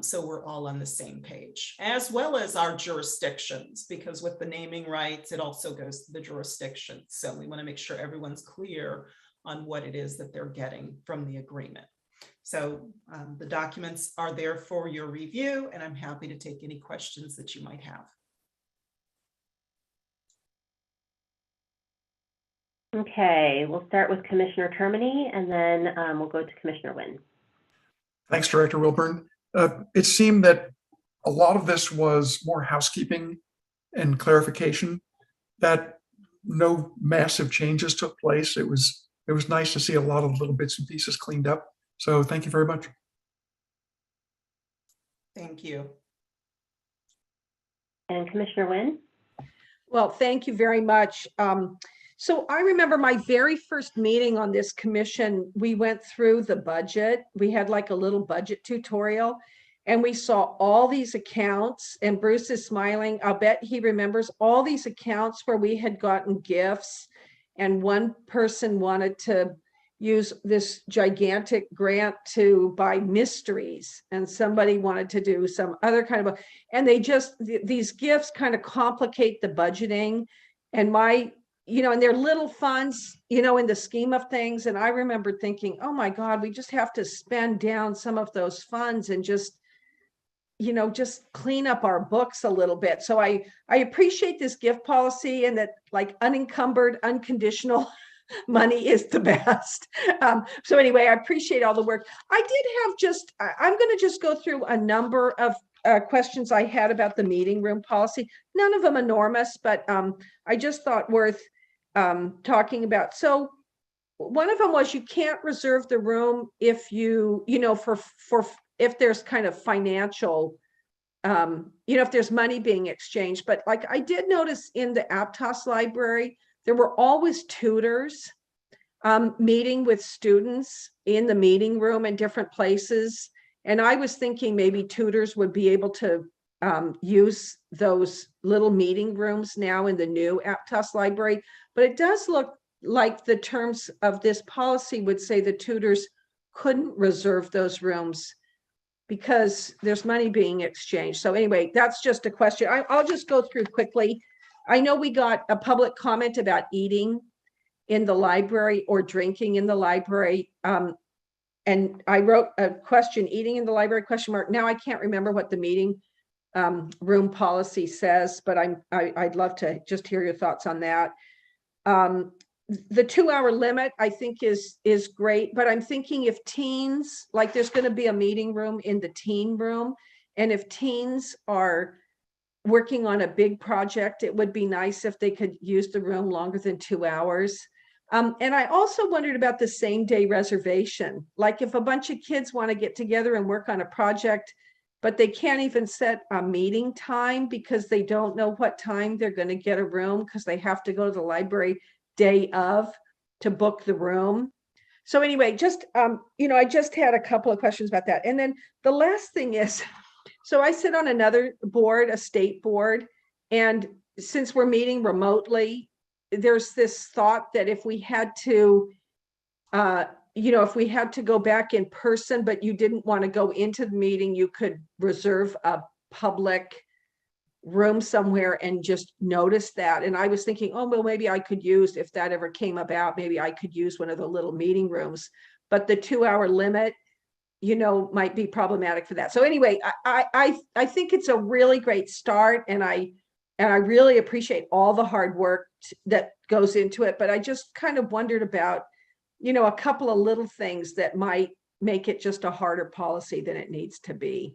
So we're all on the same page, as well as our jurisdictions, because with the naming rights, it also goes to the jurisdictions. So we want to make sure everyone's clear on what it is that they're getting from the agreement. So the documents are there for your review, and I'm happy to take any questions that you might have. Okay, we'll start with Commissioner Termini, and then we'll go to Commissioner Wynne. Thanks, Director Wilburn. It seemed that a lot of this was more housekeeping and clarification, that no massive changes took place. It was nice to see a lot of little bits and pieces cleaned up. So thank you very much. Thank you. And Commissioner Wynne? Well, thank you very much. So I remember my very first meeting on this commission, we went through the budget. We had like a little budget tutorial and we saw all these accounts, and Bruce is smiling. I'll bet he remembers all these accounts where we had gotten gifts and one person wanted to use this gigantic grant to buy mysteries and somebody wanted to do some other kind of, and they just, these gifts kind of complicate the budgeting and and they're little funds, in the scheme of things. And I remember thinking, oh my God, we just have to spend down some of those funds and just just clean up our books a little bit. So I appreciate this gift policy and that like unencumbered, unconditional money is the best. So anyway, I appreciate all the work. I did have I'm going to just go through a number of questions I had about the meeting room policy. None of them enormous, but I just thought worth talking about. So one of them was you can't reserve the room if for if there's kind of financial, if there's money being exchanged. But like I did notice in the Aptos library, there were always tutors meeting with students in the meeting room in different places. And I was thinking maybe tutors would be able to use those little meeting rooms now in the new Aptos library. But it does look like the terms of this policy would say the tutors couldn't reserve those rooms because there's money being exchanged. So anyway, that's just a question. I'll just go through quickly. I know we got a public comment about eating in the library or drinking in the library. And I wrote a question, eating in the library, question mark. Now I can't remember what the meeting room policy says, but I'd love to just hear your thoughts on that. The 2-hour limit I think is great, but I'm thinking if teens, like there's going to be a meeting room in the teen room, and if teens are working on a big project, it would be nice if they could use the room longer than 2 hours. And I also wondered about the same day reservation. Like if a bunch of kids want to get together and work on a project, but they can't even set a meeting time because they don't know what time they're going to get a room because they have to go to the library day of to book the room. So anyway, just, I just had a couple of questions about that. And then the last thing is, so I sit on another board, a state board, and since we're meeting remotely, there's this thought that if we had to, if we had to go back in person, but you didn't want to go into the meeting, you could reserve a public room somewhere and just notice that. And I was thinking, oh, well, maybe I could use, if that ever came about, maybe I could use one of the little meeting rooms, but the 2-hour limit, might be problematic for that. So anyway, I think it's a really great start, and I really appreciate all the hard work that goes into it. But I just kind of wondered about, a couple of little things that might make it just a harder policy than it needs to be.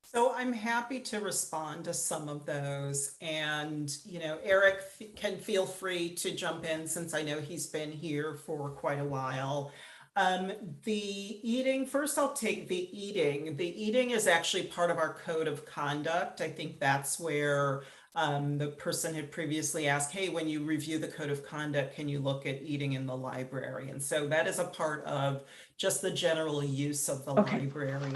So I'm happy to respond to some of those. And, Eric can feel free to jump in since I know he's been here for quite a while. The eating, first I'll take the eating. The eating is actually part of our code of conduct. I think that's where the person had previously asked, hey, when you review the code of conduct, can you look at eating in the library? And so that is a part of just the general use of the library.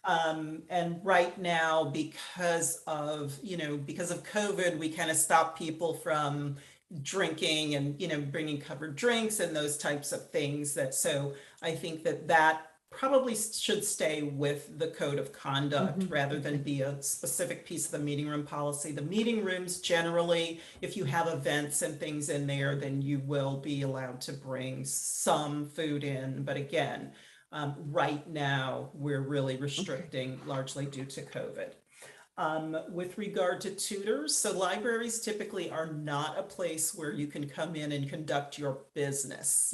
And right now, because of COVID, we kind of stopped people from drinking and, bringing covered drinks and those types of things. So I think that probably should stay with the code of conduct rather than be a specific piece of the meeting room policy. The meeting rooms generally, if you have events and things in there, then you will be allowed to bring some food in. But again, right now, we're really restricting largely due to COVID. With regard to tutors, so libraries typically are not a place where you can come in and conduct your business.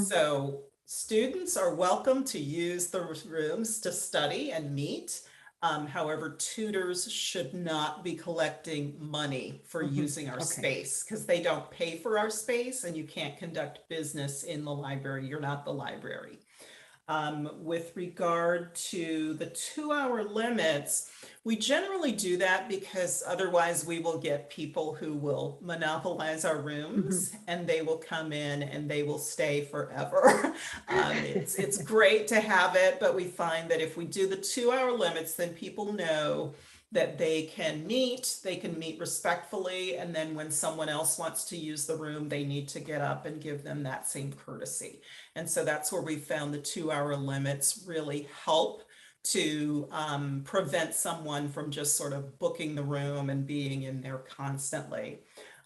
So students are welcome to use the rooms to study and meet. However, tutors should not be collecting money for using our space because they don't pay for our space and you can't conduct business in the library. You're not the library. With regard to the 2-hour limits, we generally do that because otherwise we will get people who will monopolize our rooms and they will come in and they will stay forever. It's great to have it, but we find that if we do the 2-hour limits, then people know that they can meet respectfully, and then when someone else wants to use the room, they need to get up and give them that same courtesy. And so that's where we found the 2-hour limits really help to prevent someone from just sort of booking the room and being in there constantly.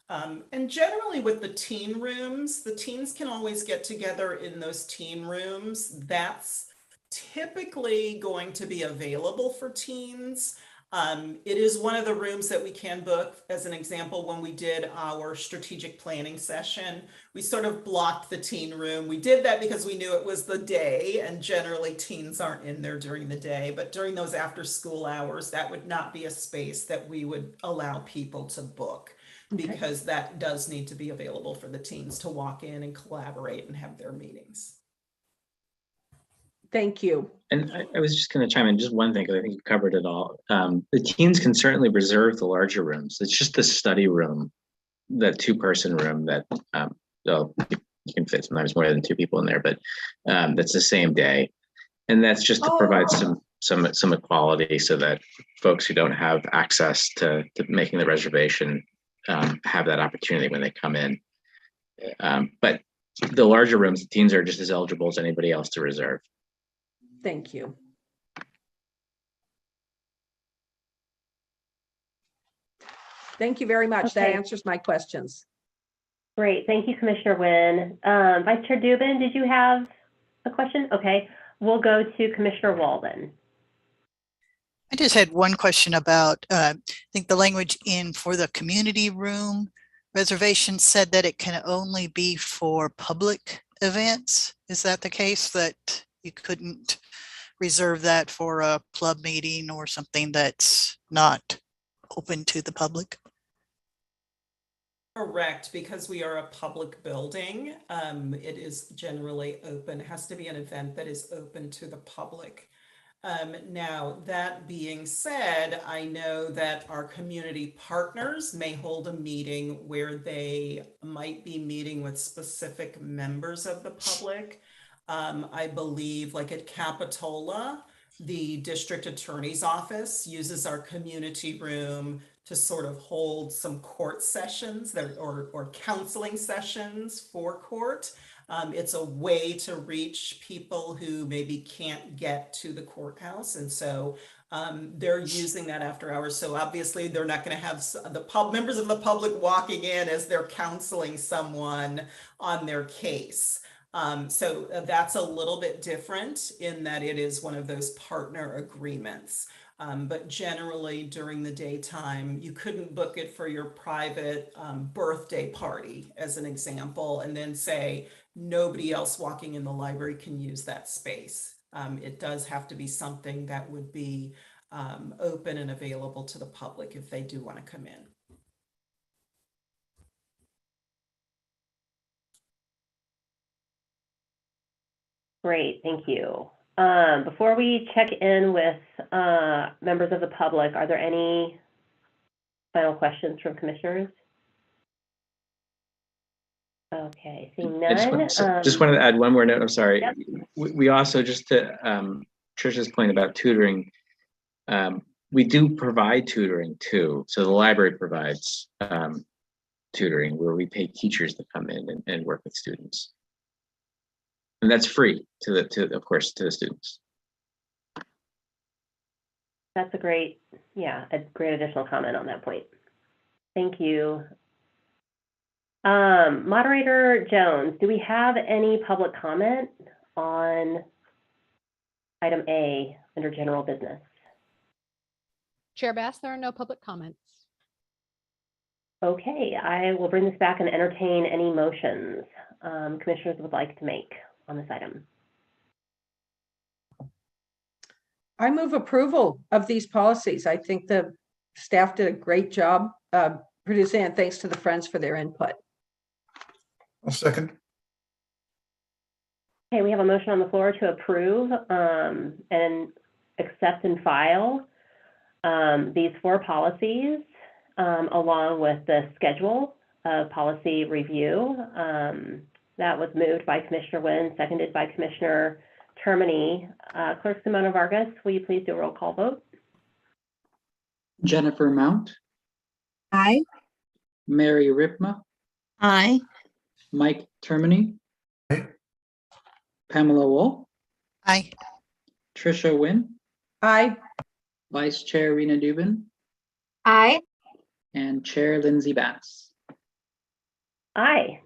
And generally with the teen rooms, the teens can always get together in those teen rooms. That's typically going to be available for teens. It is one of the rooms that we can book. As an example, when we did our strategic planning session, we sort of blocked the teen room. We did that because we knew it was the day, and generally teens aren't in there during the day, but during those after school hours, that would not be a space that we would allow people to book, because that does need to be available for the teens to walk in and collaborate and have their meetings. Thank you. And I was just going to chime in just one thing, because I think you covered it all. The teens can certainly reserve the larger rooms. It's just the study room, the 2-person room that well, you can fit sometimes more than 2 people in there, but that's the same day. And that's just to provide some equality, so that folks who don't have access to making the reservation have that opportunity when they come in. But the larger rooms, the teens are just as eligible as anybody else to reserve. Thank you. Thank you very much. That Okay. answers my questions. Great. Thank you, Commissioner Wynne. Vice Chair Dubin, did you have a question? Okay, we'll go to Commissioner Woll then. I just had one question about, I think the language in for the community room reservation said that it can only be for public events. Is that the case, that you couldn't reserve that for a club meeting or something that's not open to the public? Correct, because we are a public building. It is generally open. It has to be an event that is open to the public. Now, that being said, I know that our community partners may hold a meeting where they might be meeting with specific members of the public. I believe, like at Capitola, the district attorney's office uses our community room to sort of hold some court sessions or counseling sessions for court. It's a way to reach people who maybe can't get to the courthouse. And so they're using that after hours. So obviously they're not going to have the members of the public walking in as they're counseling someone on their case. So that's a little bit different in that it is one of those partner agreements. But generally during the daytime, you couldn't book it for your private birthday party, as an example, and then say nobody else walking in the library can use that space. It does have to be something that would be open and available to the public if they do want to come in. Great, thank you. Before we check in with members of the public, are there any final questions from commissioners? Okay, seeing I none. just wanted to add one more note. I'm sorry. Yep. We also, just to Tricia's point about tutoring, we do provide tutoring too. So the library provides tutoring where we pay teachers to come in and work with students. And that's free of course, to the students. That's a great additional comment on that point. Thank you. Moderator Jones, do we have any public comment on item A under general business? Chair Bass, there are no public comments. Okay, I will bring this back and entertain any motions commissioners would like to make on this item. I move approval of these policies. I think the staff did a great job producing, and thanks to the Friends for their input. I'll second. Okay, we have a motion on the floor to approve and accept and file these 4 policies along with the schedule of policy review. That was moved by Commissioner Wynne, seconded by Commissioner Termini. Clerk Simona Vargas, will you please do a roll call vote? Jennifer Mount, Aye. Mary Ripma, Aye. Mike Termini, Aye. Pamela Woll, Aye. Tricia Wynne, Aye. Vice Chair Rena Dubin, Aye. and Chair Lindsay Bass. Aye.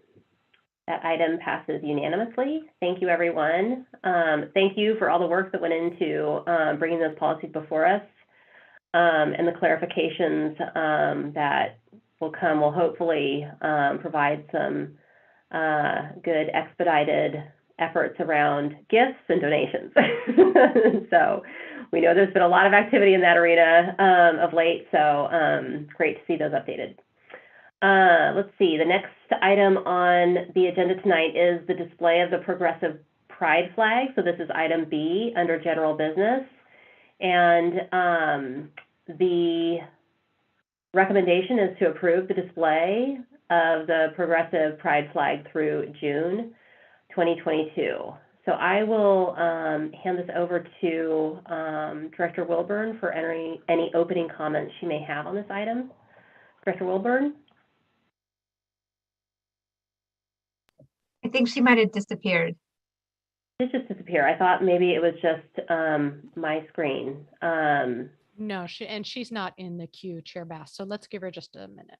That item passes unanimously. Thank you, everyone. Thank you for all the work that went into bringing those policies before us, and the clarifications that will come will hopefully provide some good expedited efforts around gifts and donations. So we know there's been a lot of activity in that arena of late, so great to see those updated. Let's see, the next item on the agenda tonight is the display of the progressive pride flag. So this is item B under general business. And the recommendation is to approve the display of the progressive pride flag through June 2022. So I will hand this over to Director Wilburn for any opening comments she may have on this item. Director Wilburn? I think she might have disappeared. It just disappeared. I thought maybe it was just my screen. No, she's not in the queue, Chair Bass. So let's give her just a minute.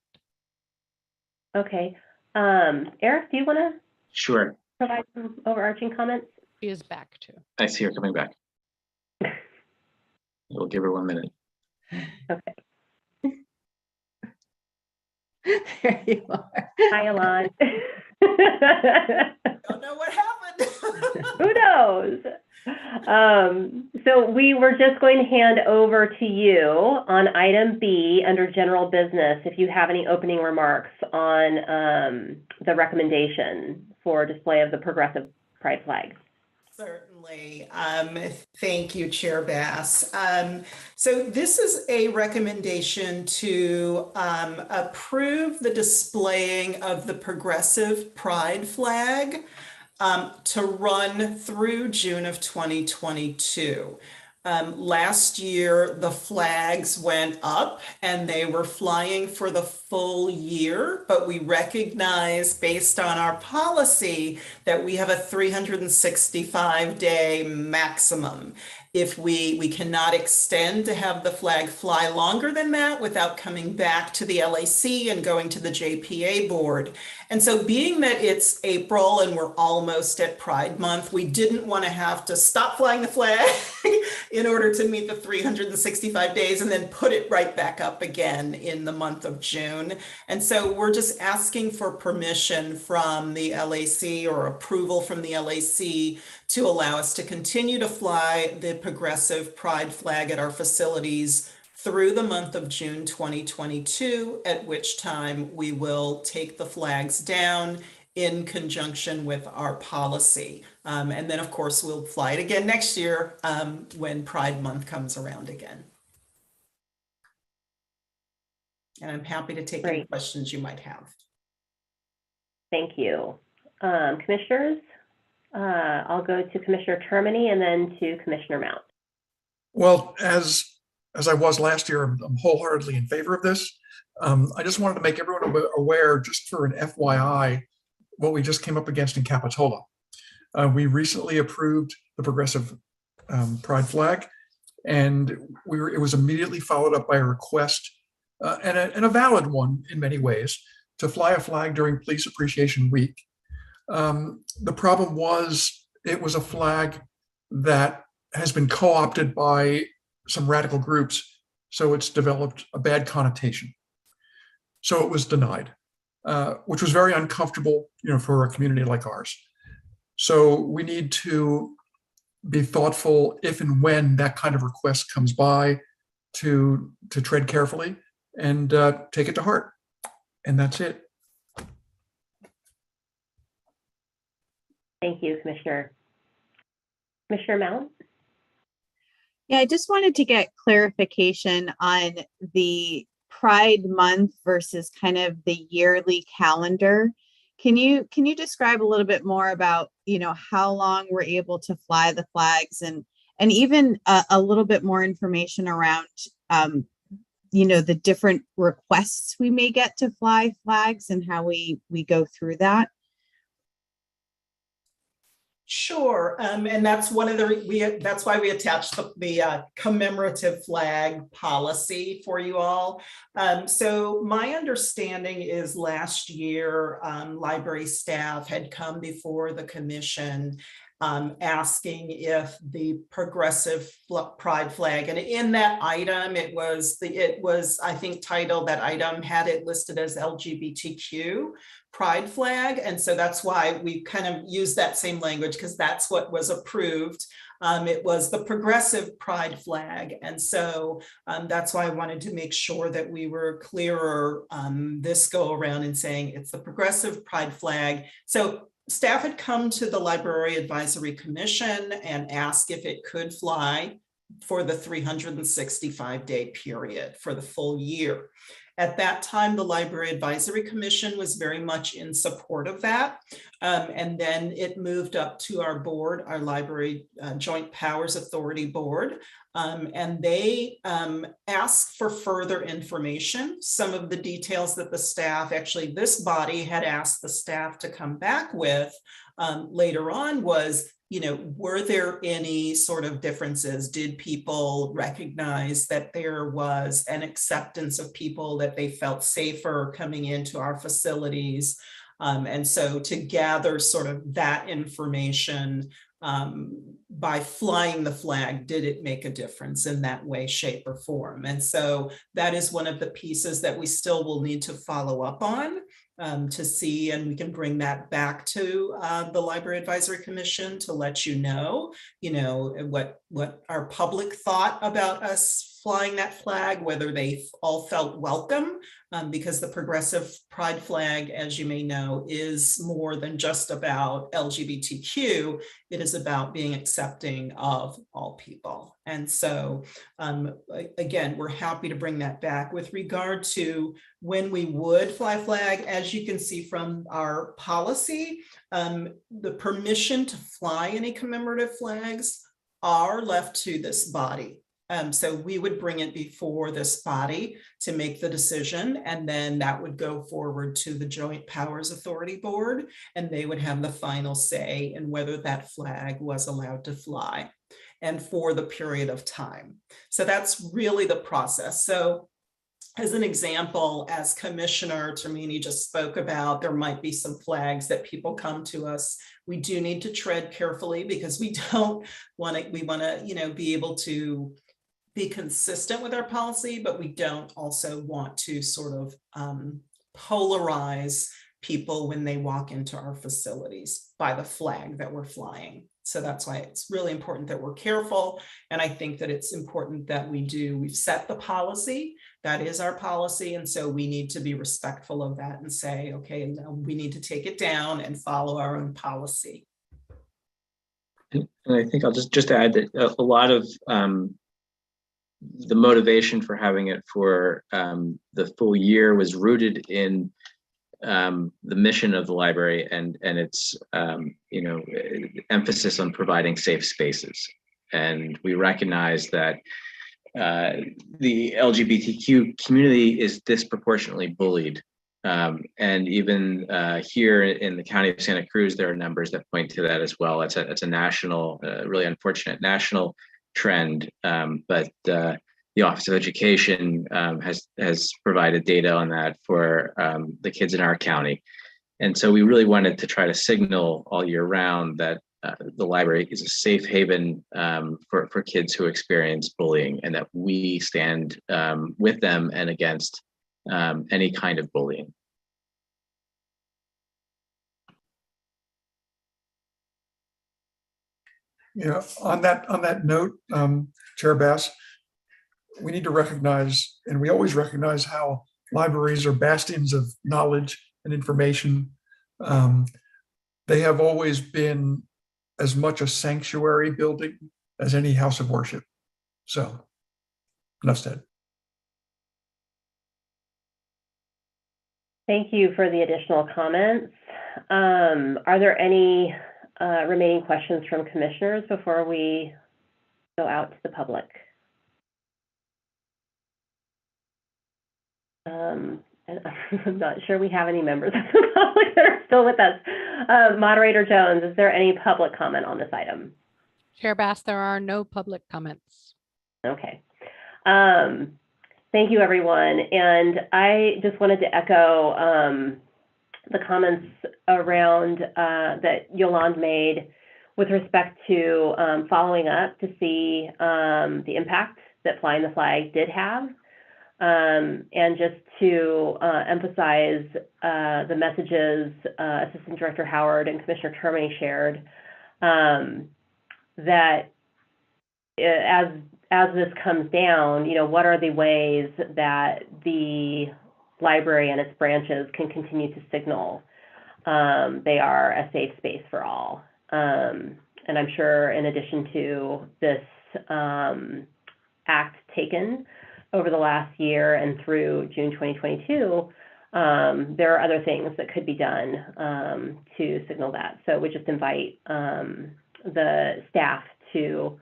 Okay. Eric, do you want to Sure. provide some overarching comments? She is back too. I see her coming back. We'll give her 1 minute. Okay. There you are. Hi, Alon. Don't know what happened. Who knows? So we were just going to hand over to you on item B under general business if you have any opening remarks on the recommendation for display of the progressive pride flag. Certainly. Thank you, Chair Bass. So this is a recommendation to approve the displaying of the progressive pride flag to run through June of 2022. Last year, the flags went up and they were flying for the full year, but we recognize based on our policy that we have a 365-day maximum. If we cannot extend to have the flag fly longer than that without coming back to the LAC and going to the JPA board. And so being that it's April and we're almost at Pride Month, we didn't want to have to stop flying the flag in order to meet the 365 days and then put it right back up again in the month of June. And so we're just asking for permission from the LAC or approval from the LAC to allow us to continue to fly the progressive pride flag at our facilities through the month of June 2022, at which time we will take the flags down in conjunction with our policy. And then of course, we'll fly it again next year when Pride Month comes around again. And I'm happy to take any questions you might have. Thank you. Commissioners, I'll go to Commissioner Termini and then to Commissioner Mount. Well, as I was last year, I'm wholeheartedly in favor of this. I just wanted to make everyone aware, just for an FYI, what we just came up against in Capitola. We recently approved the progressive pride flag, and it was immediately followed up by a request, and a valid one in many ways, to fly a flag during Police Appreciation Week. The problem was it was a flag that has been co-opted by some radical groups, so it's developed a bad connotation. So it was denied, which was very uncomfortable, for a community like ours. So we need to be thoughtful if and when that kind of request comes by to tread carefully and take it to heart. And that's it. Thank you, Commissioner. Commissioner Mount? Yeah, I just wanted to get clarification on the Pride Month versus kind of the yearly calendar. Can you describe a little bit more about, how long we're able to fly the flags and even a little bit more information around, the different requests we may get to fly flags and how we go through that? Sure, and that's one of the that's why we attached the commemorative flag policy for you all. So my understanding is last year, library staff had come before the commission asking if the progressive pride flag, and in that item, it was I think titled, that item had it listed as LGBTQ pride flag. And so that's why we kind of used that same language, because that's what was approved. It was the progressive pride flag. And so that's why I wanted to make sure that we were clearer this go around in saying it's the progressive pride flag. So staff had come to the Library Advisory Commission and asked if it could fly for the 365-day period for the full year. At that time, the Library Advisory Commission was very much in support of that. And then it moved up to our board, our Library Joint Powers Authority Board. And they asked for further information. Some of the details that the staff, actually this body had asked the staff to come back with later on was, were there any sort of differences? Did people recognize that there was an acceptance of people, that they felt safer coming into our facilities? And so to gather sort of that information by flying the flag, did it make a difference in that way, shape, or form? And so that is one of the pieces that we still will need to follow up on. To see, and we can bring that back to the Library Advisory Commission to let you know what our public thought about us flying that flag, whether they all felt welcome, because the progressive pride flag, as you may know, is more than just about LGBTQ. It is about being accepting of all people. And so, again, we're happy to bring that back. With regard to when we would fly flag, as you can see from our policy, the permission to fly any commemorative flags are left to this body. So we would bring it before this body to make the decision, and then that would go forward to the Joint Powers Authority Board, and they would have the final say in whether that flag was allowed to fly and for the period of time. So that's really the process. So as an example, as Commissioner Termini just spoke about, there might be some flags that people come to us. We do need to tread carefully, because we want to, be able to be consistent with our policy, but we don't also want to sort of polarize people when they walk into our facilities by the flag that we're flying. So that's why it's really important that we're careful. And I think that it's important that we've set the policy, that is our policy. And so we need to be respectful of that and say, okay, no, we need to take it down and follow our own policy. And I think I'll just add that a lot of the motivation for having it for the full year was rooted in the mission of the library and its emphasis on providing safe spaces. And we recognize that the LGBTQ community is disproportionately bullied. And even here in the county of Santa Cruz, there are numbers that point to that as well. It's a national, really unfortunate national trend, but the Office of Education has provided data on that for the kids in our county. And so we really wanted to try to signal all year round that the library is a safe haven for kids who experience bullying, and that we stand with them and against any kind of bullying. On that note, Chair Bass, we need to recognize, and we always recognize, how libraries are bastions of knowledge and information. They have always been as much a sanctuary building as any house of worship. So, enough said. Thank you for the additional comments. Are there any remaining questions from commissioners before we go out to the public? I'm not sure we have any members of the public that are still with us. Moderator Jones, is there any public comment on this item? Chair Bass, there are no public comments. Okay. Thank you, everyone. And I just wanted to echo the comments around that Yolande made with respect to following up to see the impact that flying the flag did have, and just to emphasize the messages Assistant Director Howard and Commissioner Termini shared, that as this comes down, what are the ways that the library and its branches can continue to signal they are a safe space for all. And I'm sure in addition to this act taken over the last year and through June 2022, there are other things that could be done to signal that. So we just invite the staff to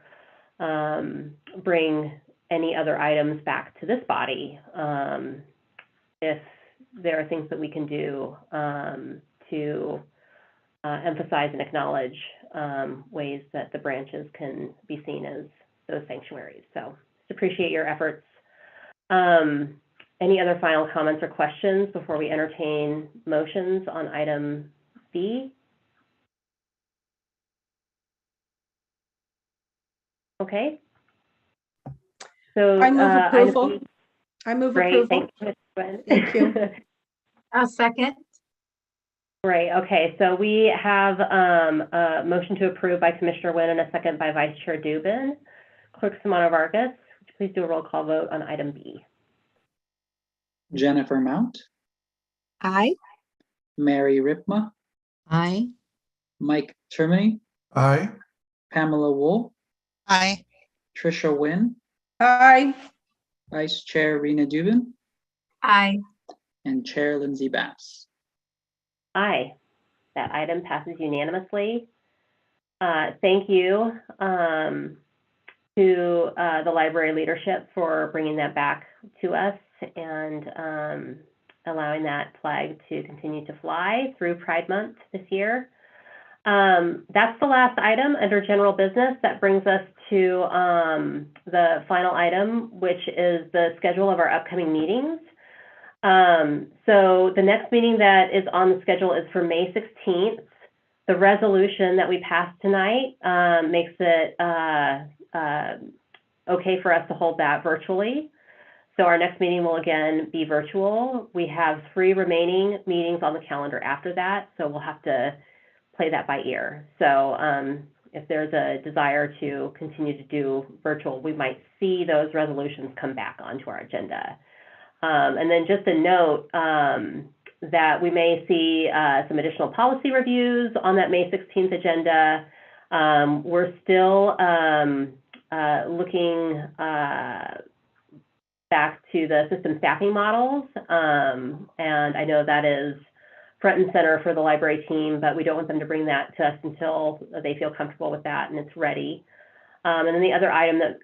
bring any other items back to this body if there are things that we can do to emphasize and acknowledge ways that the branches can be seen as those sanctuaries. So just appreciate your efforts. Any other final comments or questions before we entertain motions on item B? Okay. So I move approval. item B, I move great, approval. thank you. I'll second. Great, okay, so we have a motion to approve by Commissioner Wynne and a second by Vice Chair Dubin. Clerk Simona Vargas, would you please do a roll call vote on item B? Jennifer Mount, Aye. Mary Ripma, Aye. Mike Termini, Aye. Pamela Woll, Aye. Tricia Wynne, Aye. Vice Chair Rena Dubin, Aye. and Chair Lindsay Bass. Aye, that item passes unanimously. Thank you to the library leadership for bringing that back to us and allowing that flag to continue to fly through Pride Month this year. That's the last item under general business. That brings us to the final item, which is the schedule of our upcoming meetings. So the next meeting that is on the schedule is for May 16th. The resolution that we passed tonight makes it okay for us to hold that virtually. So our next meeting will again be virtual. We have 3 remaining meetings on the calendar after that, so we'll have to play that by ear. So if there's a desire to continue to do virtual, we might see those resolutions come back onto our agenda. And then just a note that we may see some additional policy reviews on that May 16th agenda. We're still looking back to the system staffing models. And I know that is front and center for the library team, but we don't want them to bring that to us until they feel comfortable with that and it's ready. And then the other item that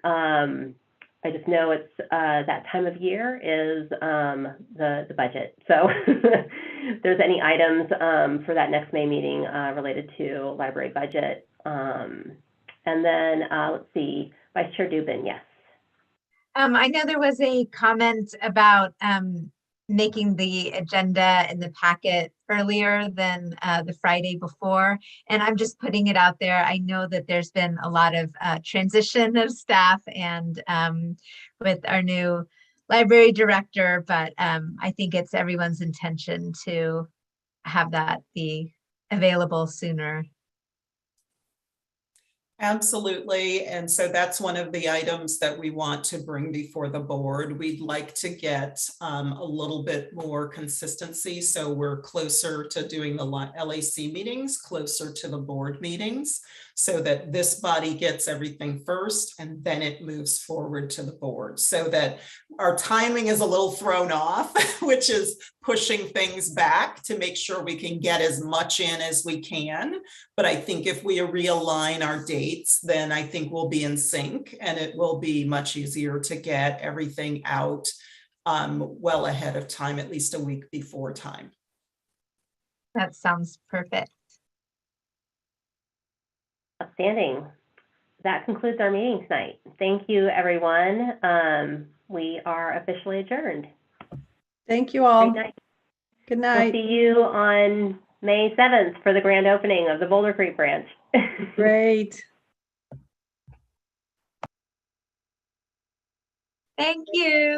I just know it's that time of year is the budget. So if there's any items for that next May meeting related to library budget. And then let's see, Vice Chair Dubin, yes. I know there was a comment about making the agenda in the packet earlier than the Friday before. And I'm just putting it out there. I know that there's been a lot of transition of staff and with our new library director, but I think it's everyone's intention to have that be available sooner. Absolutely. And so that's one of the items that we want to bring before the board. We'd like to get a little bit more consistency. So we're closer to doing the LAC meetings, closer to the board meetings, so that this body gets everything first and then it moves forward to the board, so that our timing is a little thrown off, which is pushing things back to make sure we can get as much in as we can. But I think if we realign our dates, then I think we'll be in sync and it will be much easier to get everything out well ahead of time, at least a week before time. That sounds perfect. Outstanding. That concludes our meeting tonight. Thank you, everyone. We are officially adjourned. Thank you all. Great night. Good We'll night. see you on May 7th for the grand opening of the Boulder Creek branch. Great. Thank you.